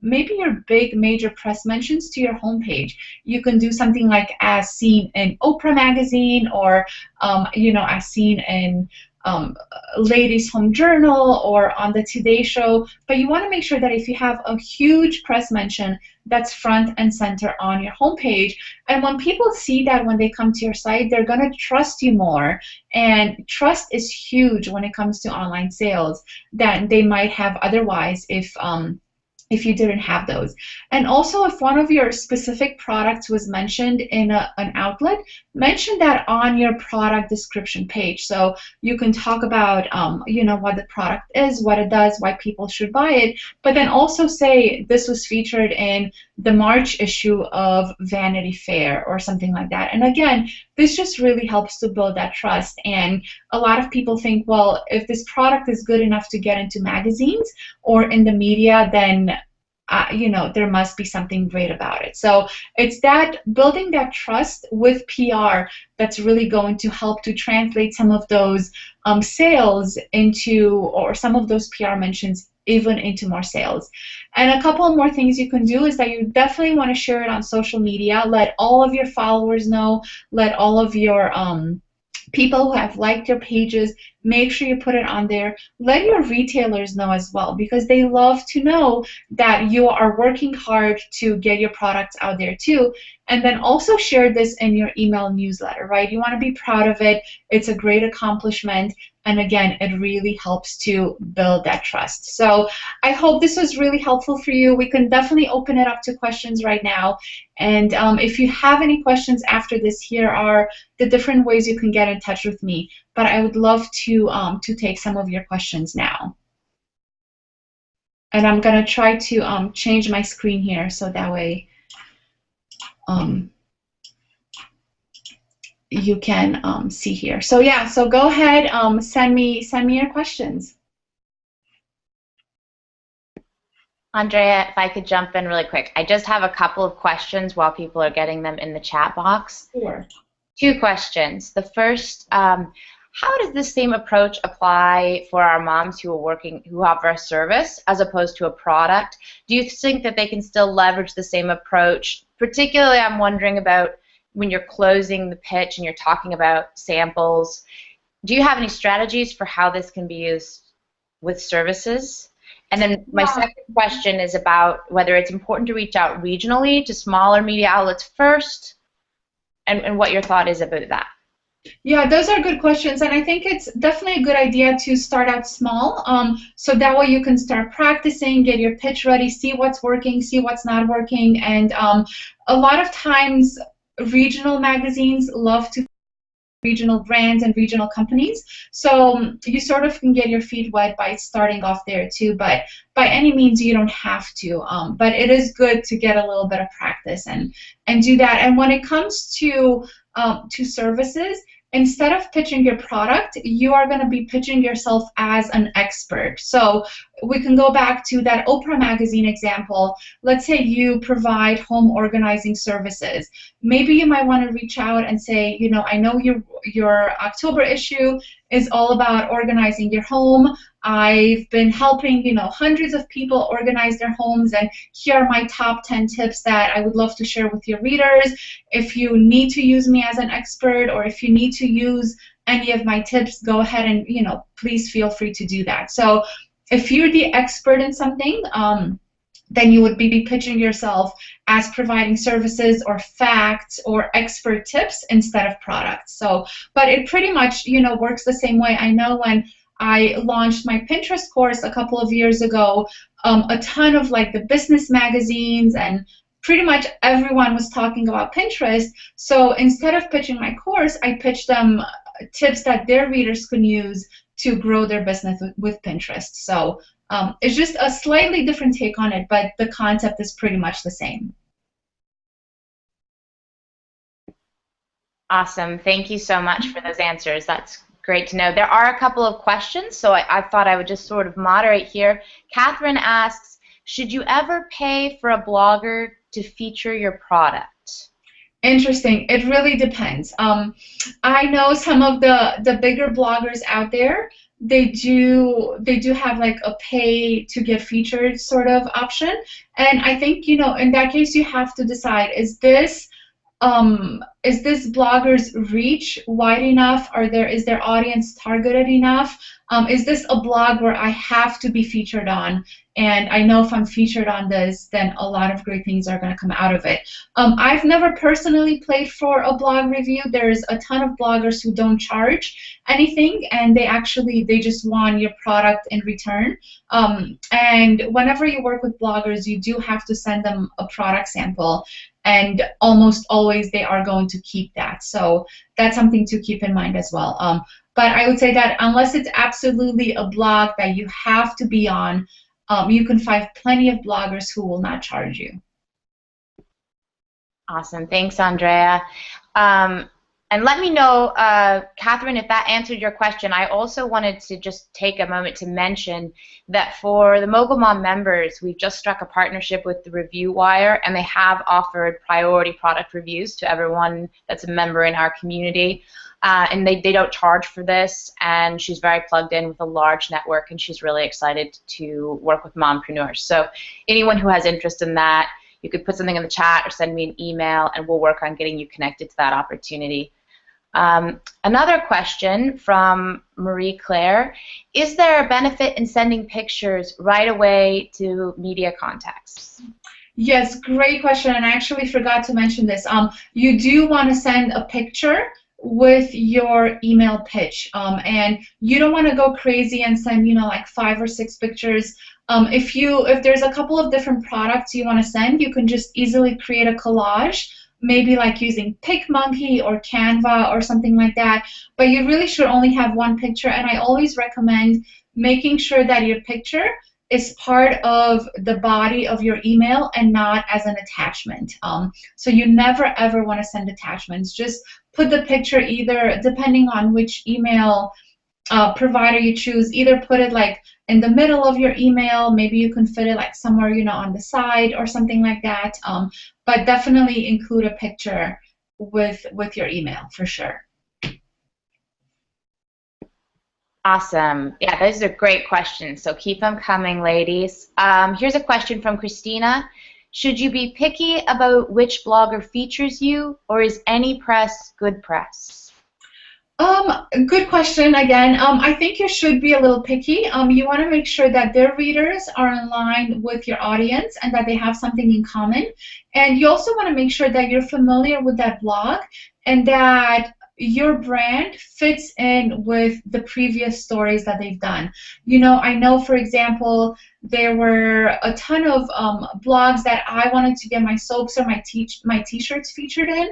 maybe your big major press mentions to your homepage. You can do something like as seen in Oprah magazine, or as seen in Ladies Home Journal or on the Today Show, but you want to make sure that if you have a huge press mention, that's front and center on your homepage. And when people see that when they come to your site, they're going to trust you more. And trust is huge when it comes to online sales than they might have otherwise if you didn't have those. And also, if one of your specific products was mentioned in an outlet, mention that on your product description page. So you can talk about what the product is, what it does, why people should buy it, but then also say this was featured in the March issue of Vanity Fair or something like that. And again, this just really helps to build that trust. And a lot of people think, well, if this product is good enough to get into magazines or in the media, then there must be something great about it. So it's that building that trust with PR that's really going to help to translate some of those sales into, or some of those PR mentions even into more sales. And a couple more things you can do is that you definitely want to share it on social media. Let all of your followers know. Let all of your people who have liked your pages, make sure you put it on there. Let your retailers know as well, because they love to know that you are working hard to get your products out there too. And then also share this in your email newsletter, right? You want to be proud of it. It's a great accomplishment. And again, it really helps to build that trust. So I hope this was really helpful for you. We can definitely open it up to questions right now. And if you have any questions after this, here are the different ways you can get in touch with me. But I would love to take some of your questions now. And I'm going to try to change my screen here so that way you can see here. So yeah, so go ahead, send me your questions. Andrea, if I could jump in really quick. I just have a couple of questions while people are getting them in the chat box. Sure. 2 questions. The first, how does the same approach apply for our moms who offer a service as opposed to a product? Do you think that they can still leverage the same approach? Particularly, I'm wondering about when you're closing the pitch and you're talking about samples. Do you have any strategies for how this can be used with services? And then my second question is about whether it's important to reach out regionally to smaller media outlets first, and what your thought is about that. Yeah, those are good questions, and I think it's definitely a good idea to start out small, so that way you can start practicing, get your pitch ready, see what's working, see what's not working, and a lot of times regional magazines love to regional brands and regional companies. So you sort of can get your feet wet by starting off there too, but by any means you don't have to. But it is good to get a little bit of practice and do that. And when it comes to services, instead of pitching your product, you are going to be pitching yourself as an expert. So we can go back to that Oprah magazine example. Let's say you provide home organizing services. Maybe you might want to reach out and say, you know, I know your October issue is all about organizing your home. I've been helping, you know, hundreds of people organize their homes, and here are my top 10 tips that I would love to share with your readers. If you need to use me as an expert, or if you need to use any of my tips, go ahead and, you know, please feel free to do that. So if you're the expert in something, then you would be pitching yourself as providing services or facts or expert tips instead of products. So, but it pretty much, you know, works the same way. I know when I launched my Pinterest course a couple of years ago, a ton of like the business magazines and pretty much everyone was talking about Pinterest. So instead of pitching my course, I pitched them tips that their readers can use to grow their business with Pinterest. So it's just a slightly different take on it, but the concept is pretty much the same. Awesome. Thank you so much for those answers. That's great to know. There are a couple of questions, so I thought I would just sort of moderate here. Catherine asks, should you ever pay for a blogger to feature your product? Interesting. It really depends. I know some of the bigger bloggers out there, they do have like a pay to get featured sort of option, and I think, you know, in that case you have to decide, is this blogger's reach wide enough? Is their audience targeted enough? Is this a blog where I have to be featured on? And I know if I'm featured on this, then a lot of great things are going to come out of it. I've never personally paid for a blog review. There's a ton of bloggers who don't charge anything, and they just want your product in return. And whenever you work with bloggers, you do have to send them a product sample, and almost always they are going to keep that. So that's something to keep in mind as well. But I would say that unless it's absolutely a blog that you have to be on, you can find plenty of bloggers who will not charge you. Awesome. Thanks, Andrea. And let me know, Catherine, if that answered your question. I also wanted to just take a moment to mention that for the Mogul Mom members, we've just struck a partnership with the Review Wire, and they have offered priority product reviews to everyone that's a member in our community. And they don't charge for this, and she's very plugged in with a large network, and she's really excited to work with mompreneurs. So anyone who has interest in that, you could put something in the chat or send me an email, and we'll work on getting you connected to that opportunity. Another question from Marie Claire: is there a benefit in sending pictures right away to media contacts? Yes, great question, and I actually forgot to mention this. You do want to send a picture with your email pitch, and you don't want to go crazy and send, you know, like 5 or 6 pictures. If there's a couple of different products you want to send, you can just easily create a collage, maybe like using PicMonkey or Canva or something like that. But you really should only have one picture, and I always recommend making sure that your picture is part of the body of your email and not as an attachment. So you never ever want to send attachments. Just put the picture, either depending on which email provider you choose, either put it like in the middle of your email, maybe you can fit it like somewhere, you know, on the side or something like that. But definitely include a picture with your email for sure. Awesome. Yeah, those are great questions, so keep them coming, ladies. Here's a question from Christina. Should you be picky about which blogger features you, or is any press good press? Good question again. I think you should be a little picky. You want to make sure that their readers are in line with your audience and that they have something in common. And you also want to make sure that you're familiar with that blog and that your brand fits in with the previous stories that they've done. You know, I know, for example, there were a ton of blogs that I wanted to get my soaps or my t-shirts featured in,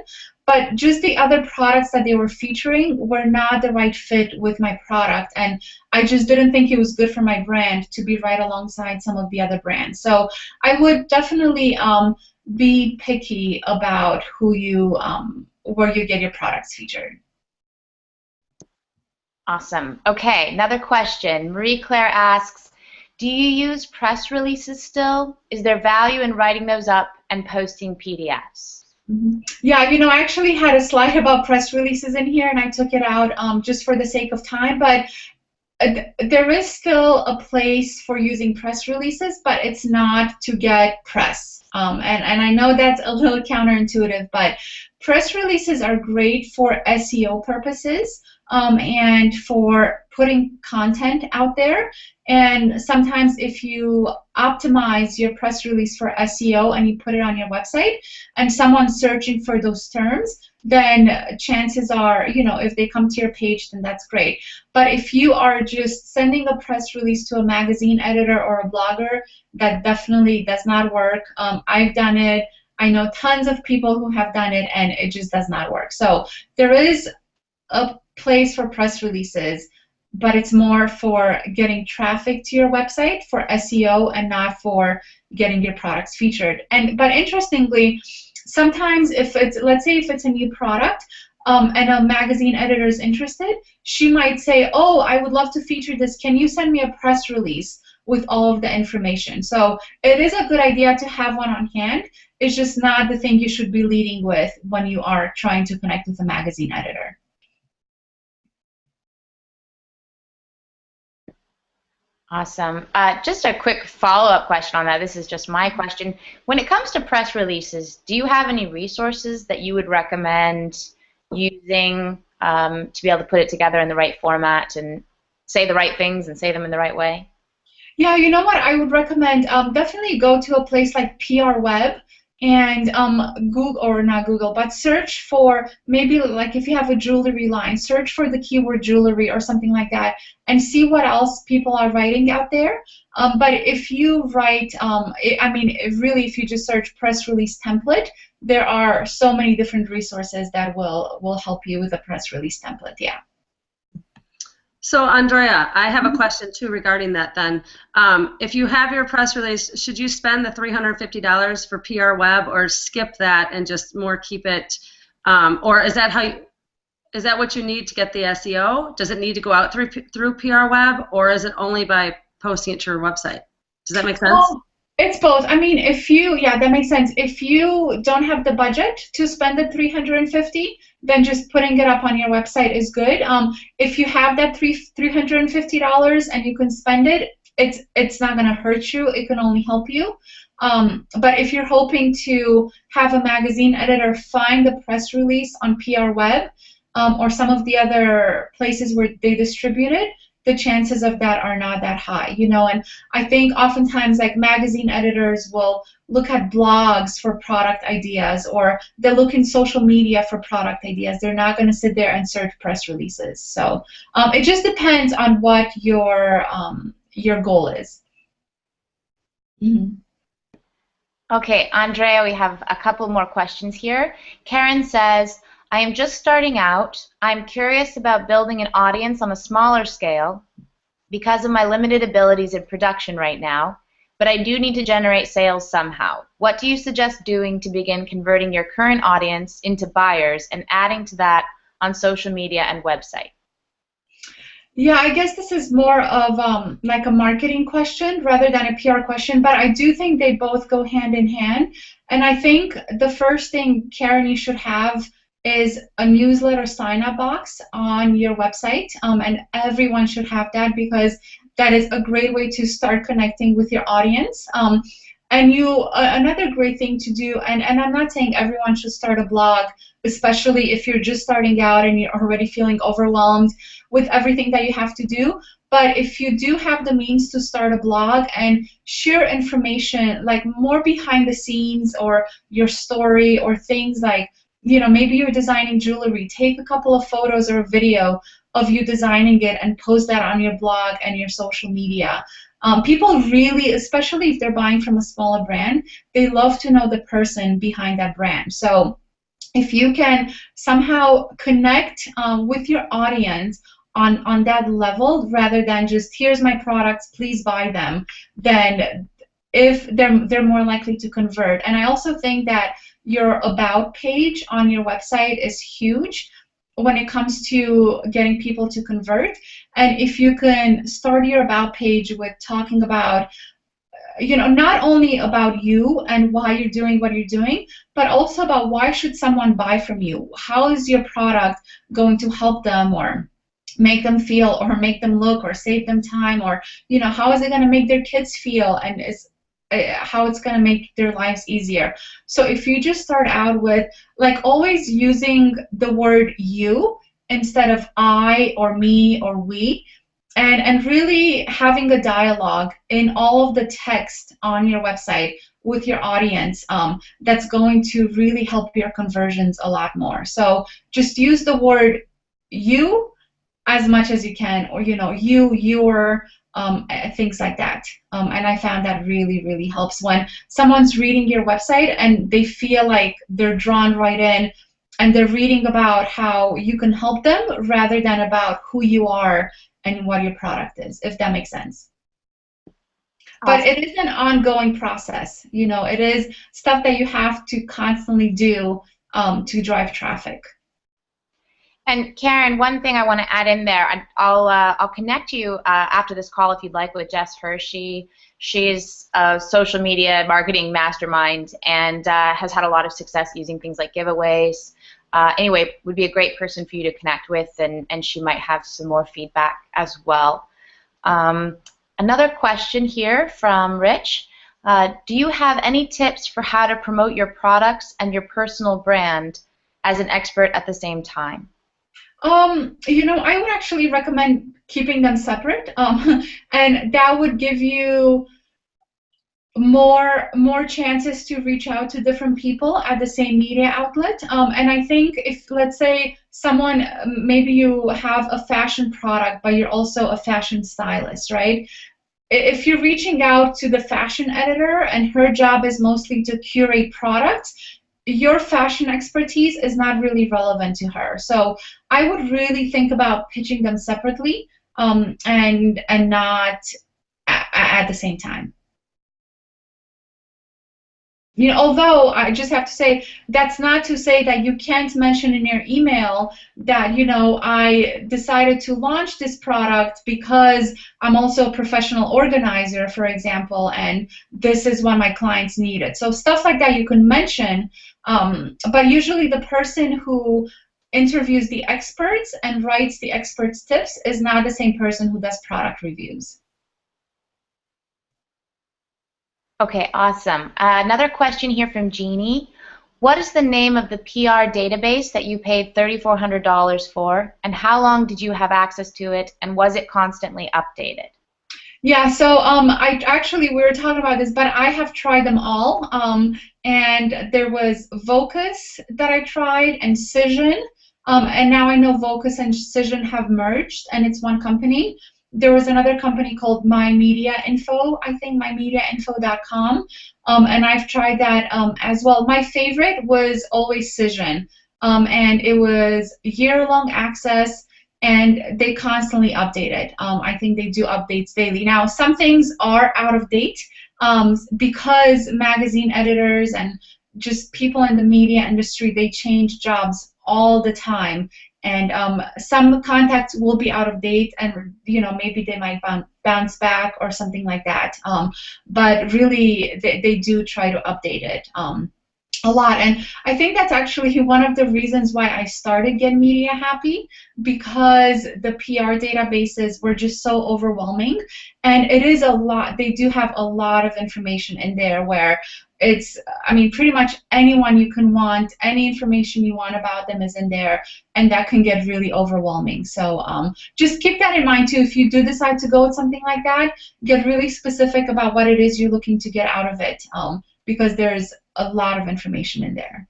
but just the other products that they were featuring were not the right fit with my product, and I just didn't think it was good for my brand to be right alongside some of the other brands. So I would definitely be picky about who you where you get your products featured. Awesome. Okay, another question. Marie Claire asks, do you use press releases still? Is there value in writing those up and posting PDFs? Yeah, you know, I actually had a slide about press releases in here, and I took it out just for the sake of time, but there is still a place for using press releases, but it's not to get press. And I know that's a little counterintuitive, but press releases are great for SEO purposes and for putting content out there. And sometimes if you optimize your press release for SEO and you put it on your website and someone's searching for those terms, then chances are, you know, if they come to your page, then that's great. But if you are just sending a press release to a magazine editor or a blogger, that definitely does not work. I've done it. I know tons of people who have done it, and it just does not work. So there is a place for press releases, but it's more for getting traffic to your website for SEO and not for getting your products featured. But interestingly, sometimes if it's, let's say if it's a new product and a magazine editor is interested, she might say, oh, I would love to feature this. Can you send me a press release with all of the information? So it is a good idea to have one on hand. It's just not the thing you should be leading with when you are trying to connect with a magazine editor. Awesome. Just a quick follow-up question on that. This is just my question. When it comes to press releases, do you have any resources that you would recommend using to be able to put it together in the right format and say the right things and say them in the right way? Yeah, you know what? I would recommend definitely go to a place like PR Web and Google, or not Google, but search for, maybe like if you have a jewelry line, search for the keyword jewelry or something like that and see what else people are writing out there. But if you write, I mean, really, if you just search press release template, there are so many different resources that will help you with a press release template, yeah. So, Andrea, I have a question too regarding that then. If you have your press release, should you spend the $350 for PR Web or skip that and just more keep it, or is that is that what you need to get the SEO? Does it need to go out through PR Web, or is it only by posting it to your website? Does that make sense? Well, it's both. I mean, if you, yeah, that makes sense. If you don't have the budget to spend the $350, then just putting it up on your website is good. If you have that $350 and you can spend it, it's not going to hurt you. It can only help you. But if you're hoping to have a magazine editor find the press release on PR Web or some of the other places where they distribute it, the chances of that are not that high, you know. And I think oftentimes, like, magazine editors will look at blogs for product ideas, or they'll look in social media for product ideas. They're not going to sit there and search press releases. So it just depends on what your goal is. Mm-hmm. Okay, Andrea, we have a couple more questions here. Karen says, I am just starting out. I'm curious about building an audience on a smaller scale because of my limited abilities in production right now, but I do need to generate sales somehow. What do you suggest doing to begin converting your current audience into buyers and adding to that on social media and website? Yeah, I guess this is more of like a marketing question rather than a PR question, but I do think they both go hand in hand. And I think the first thing, Karen, you should have is a newsletter sign-up box on your website, and everyone should have that because that is a great way to start connecting with your audience. And another great thing to do, and I'm not saying everyone should start a blog, especially if you're just starting out and you're already feeling overwhelmed with everything that you have to do, but if you do have the means to start a blog and share information, like more behind the scenes or your story or things like, you know, maybe you're designing jewelry, take a couple of photos or a video of you designing it and post that on your blog and your social media. People really, especially if they're buying from a smaller brand, they love to know the person behind that brand. So if you can somehow connect with your audience on that level, rather than just here's my products, please buy them, then if they're more likely to convert. And I also think that your about page on your website is huge when it comes to getting people to convert. And if you can start your about page with talking about, not only about you and why you're doing what you're doing, but also about why should someone buy from you? How is your product going to help them, or make them feel, or make them look, or save them time, or how is it going to make their kids feel, and how it's going to make their lives easier. So if you just start out with, like, always using the word you instead of I or me or we, and really having a dialogue in all of the text on your website with your audience, that's going to really help your conversions a lot more. So just use the word you as much as you can, or you, your, things like that. And I found that really, really helps when someone's reading your website and they feel like they're drawn right in, and they're reading about how you can help them rather than about who you are and what your product is, if that makes sense. But it is an ongoing process. It is stuff that you have to constantly do to drive traffic. And Karen, one thing I want to add in there, I'll connect you after this call if you'd like with Jess Hershey. She's a social media marketing mastermind and has had a lot of success using things like giveaways. Anyway, would be a great person for you to connect with, and she might have some more feedback as well. Another question here from Rich. Do you have any tips for how to promote your products and your personal brand as an expert at the same time? I would actually recommend keeping them separate, and that would give you more chances to reach out to different people at the same media outlet. And I think if, let's say, someone, maybe you have a fashion product, but you're also a fashion stylist, right? If you're reaching out to the fashion editor and her job is mostly to curate products, your fashion expertise is not really relevant to her. So I would really think about pitching them separately, and not at the same time. Although I just have to say, that's not to say that you can't mention in your email that, I decided to launch this product because I'm also a professional organizer, for example, and this is what my clients needed. So stuff like that you can mention, but usually the person who interviews the experts and writes the experts' tips is not the same person who does product reviews. Okay, awesome. Another question here from Jeannie. What is the name of the PR database that you paid $3,400 for, and how long did you have access to it, and was it constantly updated? Yeah, so we were talking about this, but I have tried them all, and there was Vocus that I tried, and Cision, and now I know Vocus and Cision have merged, and it's one company. There was another company called MyMediaInfo, I think MyMediaInfo.com, and I've tried that as well. My favorite was always Cision, and it was year-long access, and they constantly update it. I think they do updates daily. Now, some things are out of date because magazine editors and just people in the media industry, they change jobs all the time. And some contacts will be out of date, and maybe they might bounce back or something like that. But really, they do try to update it a lot. And I think that's actually one of the reasons why I started Get Media Happy, because the PR databases were just so overwhelming. And it is a lot. They do have a lot of information in there where it's, pretty much anyone you can want, any information you want about them is in there, and that can get really overwhelming. So just keep that in mind too. If you do decide to go with something like that, get really specific about what it is you're looking to get out of it, because there's a lot of information in there.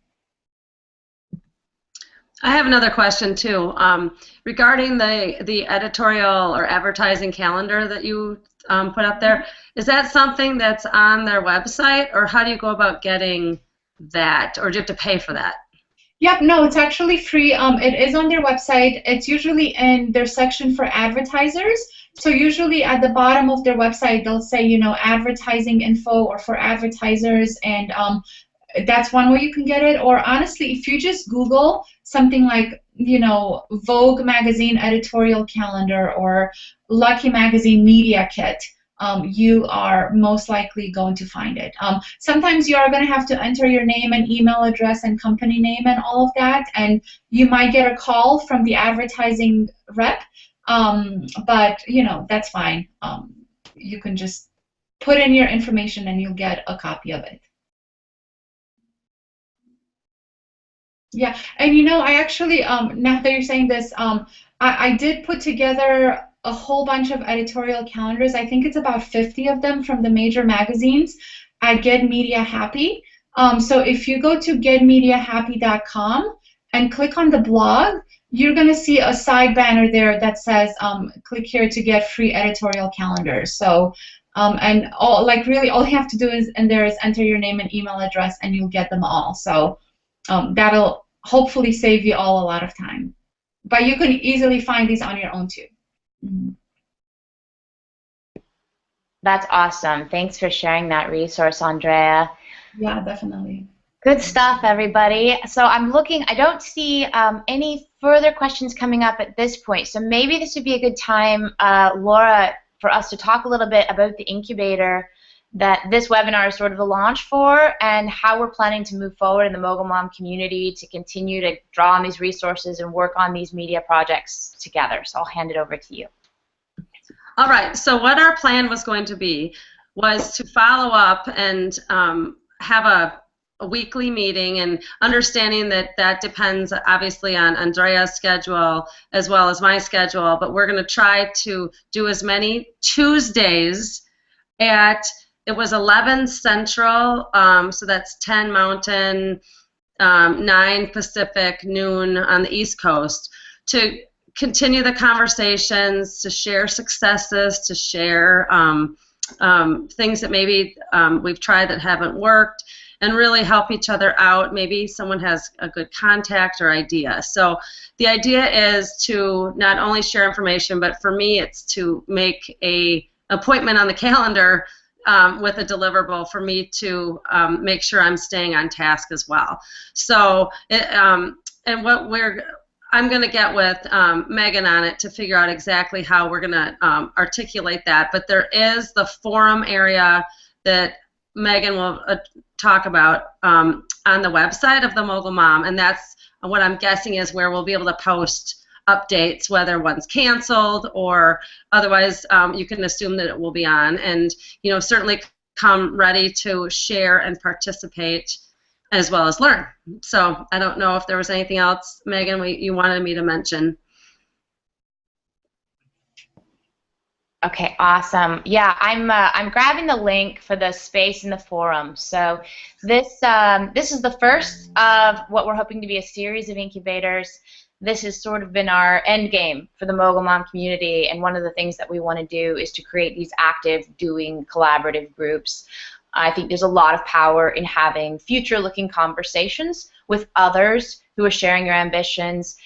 I have another question too, regarding the editorial or advertising calendar that you put up there. Is that something that's on their website, or how do you go about getting that, or do you have to pay for that? Yep, no, it's actually free. It is on their website. It's usually in their section for advertisers. So usually at the bottom of their website, they'll say, you know, advertising info or for advertisers, and that's one way you can get it. Or honestly, if you just Google something like, you know, Vogue magazine editorial calendar or Lucky magazine media kit, you are most likely going to find it. Sometimes you are going to have to enter your name and email address and company name and all of that, and you might get a call from the advertising rep, but you know, that's fine. You can just put in your information and you'll get a copy of it. Yeah, and you know, I actually, now that you're saying this, I did put together a whole bunch of editorial calendars. I think it's about 50 of them from the major magazines at Get Media Happy. So if you go to getmediahappy.com and click on the blog, you're going to see a side banner there that says, click here to get free editorial calendars. So, and all, like really all you have to do is, and there is enter your name and email address and you'll get them all. So that'll hopefully save you all a lot of time. But you can easily find these on your own too. Mm-hmm. That's awesome. Thanks for sharing that resource, Andrea. Yeah, definitely. Good stuff, everybody. So I'm looking, I don't see any further questions coming up at this point. So maybe this would be a good time, Laura, for us to talk a little bit about the incubator that this webinar is sort of a launch for, and how we're planning to move forward in the Mogul Mom community to continue to draw on these resources and work on these media projects together. So I'll hand it over to you. All right, so what our plan was going to be was to follow up and have a weekly meeting, and understanding that that depends obviously on Andrea's schedule as well as my schedule, but we're going to try to do as many Tuesdays at, it was 11 Central, so that's 10 Mountain, 9 Pacific, noon on the East Coast, to continue the conversations, to share successes, to share things that maybe we've tried that haven't worked, and really help each other out. Maybe someone has a good contact or idea. So the idea is to not only share information, but for me it's to make an appointment on the calendar with a deliverable for me to make sure I'm staying on task as well. So, and what I'm going to get with Megan on it to figure out exactly how we're going to articulate that. But there is the forum area that Megan will talk about on the website of the Mogul Mom, and that's what I'm guessing is where we'll be able to post updates, whether one's canceled or otherwise. You can assume that it will be on, and you know, certainly come ready to share and participate as well as learn. So I don't know if there was anything else, Megan, you wanted me to mention. Okay, awesome. Yeah, I'm grabbing the link for the space in the forum. So this is the first of what we're hoping to be a series of incubators. This has sort of been our end game for the Mogul Mom community, and one of the things that we want to do is to create these active, doing, collaborative groups. I think there's a lot of power in having future-looking conversations with others who are sharing your ambitions.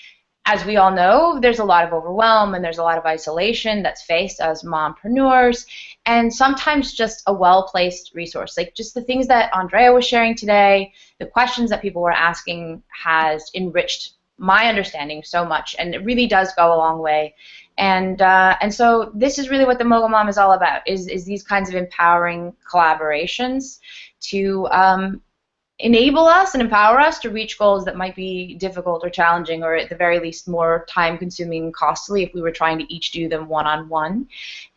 As we all know, there's a lot of overwhelm and there's a lot of isolation that's faced as mompreneurs, and sometimes just a well-placed resource, like just the things that Andrea was sharing today, the questions that people were asking has enriched my understanding so much, and it really does go a long way. And so this is really what the Mogul Mom is all about, is these kinds of empowering collaborations to enable us and empower us to reach goals that might be difficult or challenging, or at the very least more time-consuming and costly if we were trying to each do them one-on-one.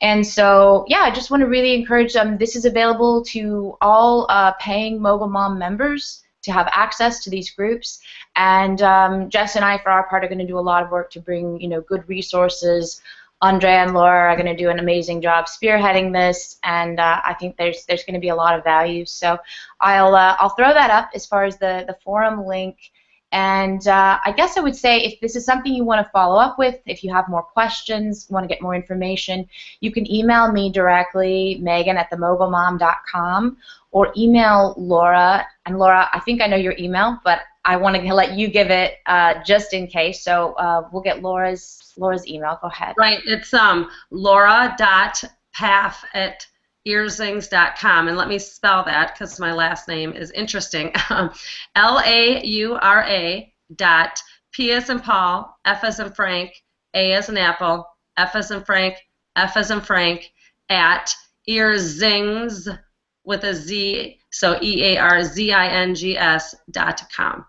And so, yeah, I just want to really encourage them. This is available to all paying Mogul Mom members to have access to these groups. And Jess and I, for our part, are going to do a lot of work to bring, you know, good resources. Andrea and Laura are going to do an amazing job spearheading this, and I think there's going to be a lot of value. So I'll throw that up as far as the forum link, And I guess I would say if this is something you want to follow up with, if you have more questions, want to get more information, you can email me directly, Megan@themogulmom.com, or email Laura. And Laura, I think I know your email, but I want to let you give it just in case. So we'll get Laura's email. Go ahead. Right. It's laura.paff@earzings.com, and let me spell that because my last name is interesting. LAURA dot P as in Paul, F as in Frank, A as in Apple, F as in Frank, F as in Frank, at earzings with a Z, so EARZINGS.com.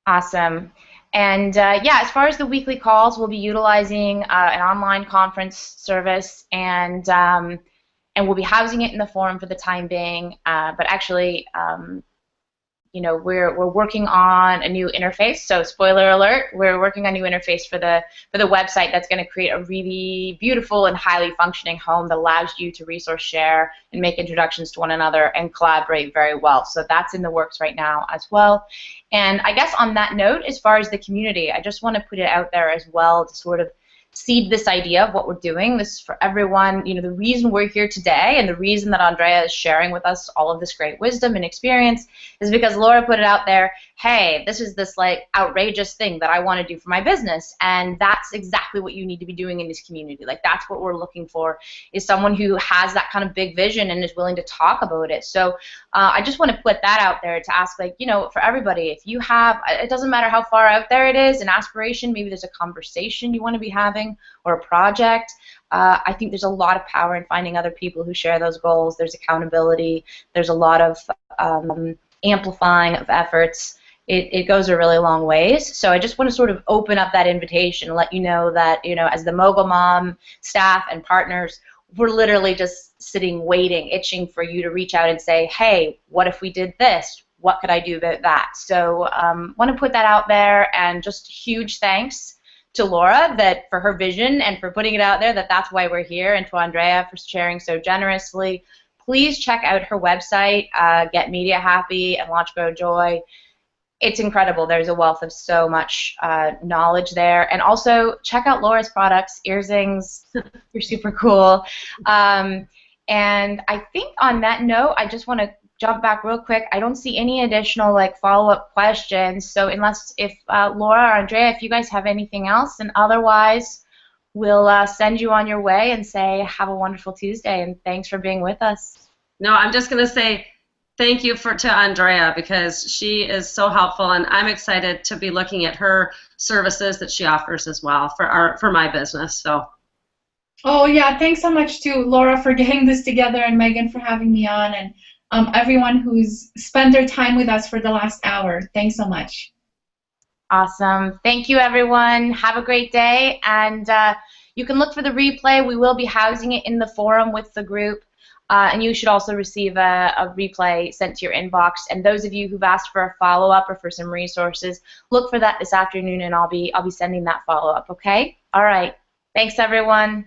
Awesome. And yeah, as far as the weekly calls, we'll be utilizing an online conference service, and we'll be housing it in the forum for the time being. But actually, you know, we're working on a new interface. So spoiler alert, we're working on a new interface for the website that's going to create a really beautiful and highly functioning home that allows you to resource share and make introductions to one another and collaborate very well. So that's in the works right now as well. And I guess on that note, as far as the community, I just want to put it out there as well to sort of seed this idea of what we're doing. This is for everyone. You know, the reason we're here today and the reason that Andrea is sharing with us all of this great wisdom and experience is because Laura put it out there, hey, this is this like outrageous thing that I want to do for my business, and that's exactly what you need to be doing in this community. Like, that's what we're looking for, is someone who has that kind of big vision and is willing to talk about it. So I just want to put that out there to ask, like, you know, for everybody, if you have, it doesn't matter how far out there it is, an aspiration, maybe there's a conversation you want to be having, or a project. I think there's a lot of power in finding other people who share those goals. There's accountability. There's a lot of amplifying of efforts. It goes a really long ways. So I just want to sort of open up that invitation and let you know that, you know, as the Mogul Mom staff and partners, we're literally just sitting, waiting, itching for you to reach out and say, hey, what if we did this? What could I do about that? So want to put that out there, and just huge thanks to Laura for her vision and for putting it out there that that's why we're here, and to Andrea for sharing so generously. Please check out her website, Get Media Happy and Launch Grow Joy. It's incredible. There's a wealth of so much knowledge there. And also check out Laura's products, Earzings. You're super cool. And I think on that note, I just want to jump back real quick. I don't see any additional like follow-up questions. So if Laura or Andrea, if you guys have anything else, and otherwise we'll send you on your way and say have a wonderful Tuesday, and thanks for being with us. No, I'm just going to say thank you to Andrea, because she is so helpful, and I'm excited to be looking at her services that she offers as well for my business. So. Oh yeah, thanks so much to Laura for getting this together, and Megan for having me on, and everyone who's spent their time with us for the last hour. Thanks so much. Awesome. Thank you, everyone. Have a great day. And you can look for the replay. We will be housing it in the forum with the group. And you should also receive a replay sent to your inbox. And those of you who've asked for a follow-up or for some resources, look for that this afternoon, and I'll be sending that follow-up, okay? All right. Thanks, everyone.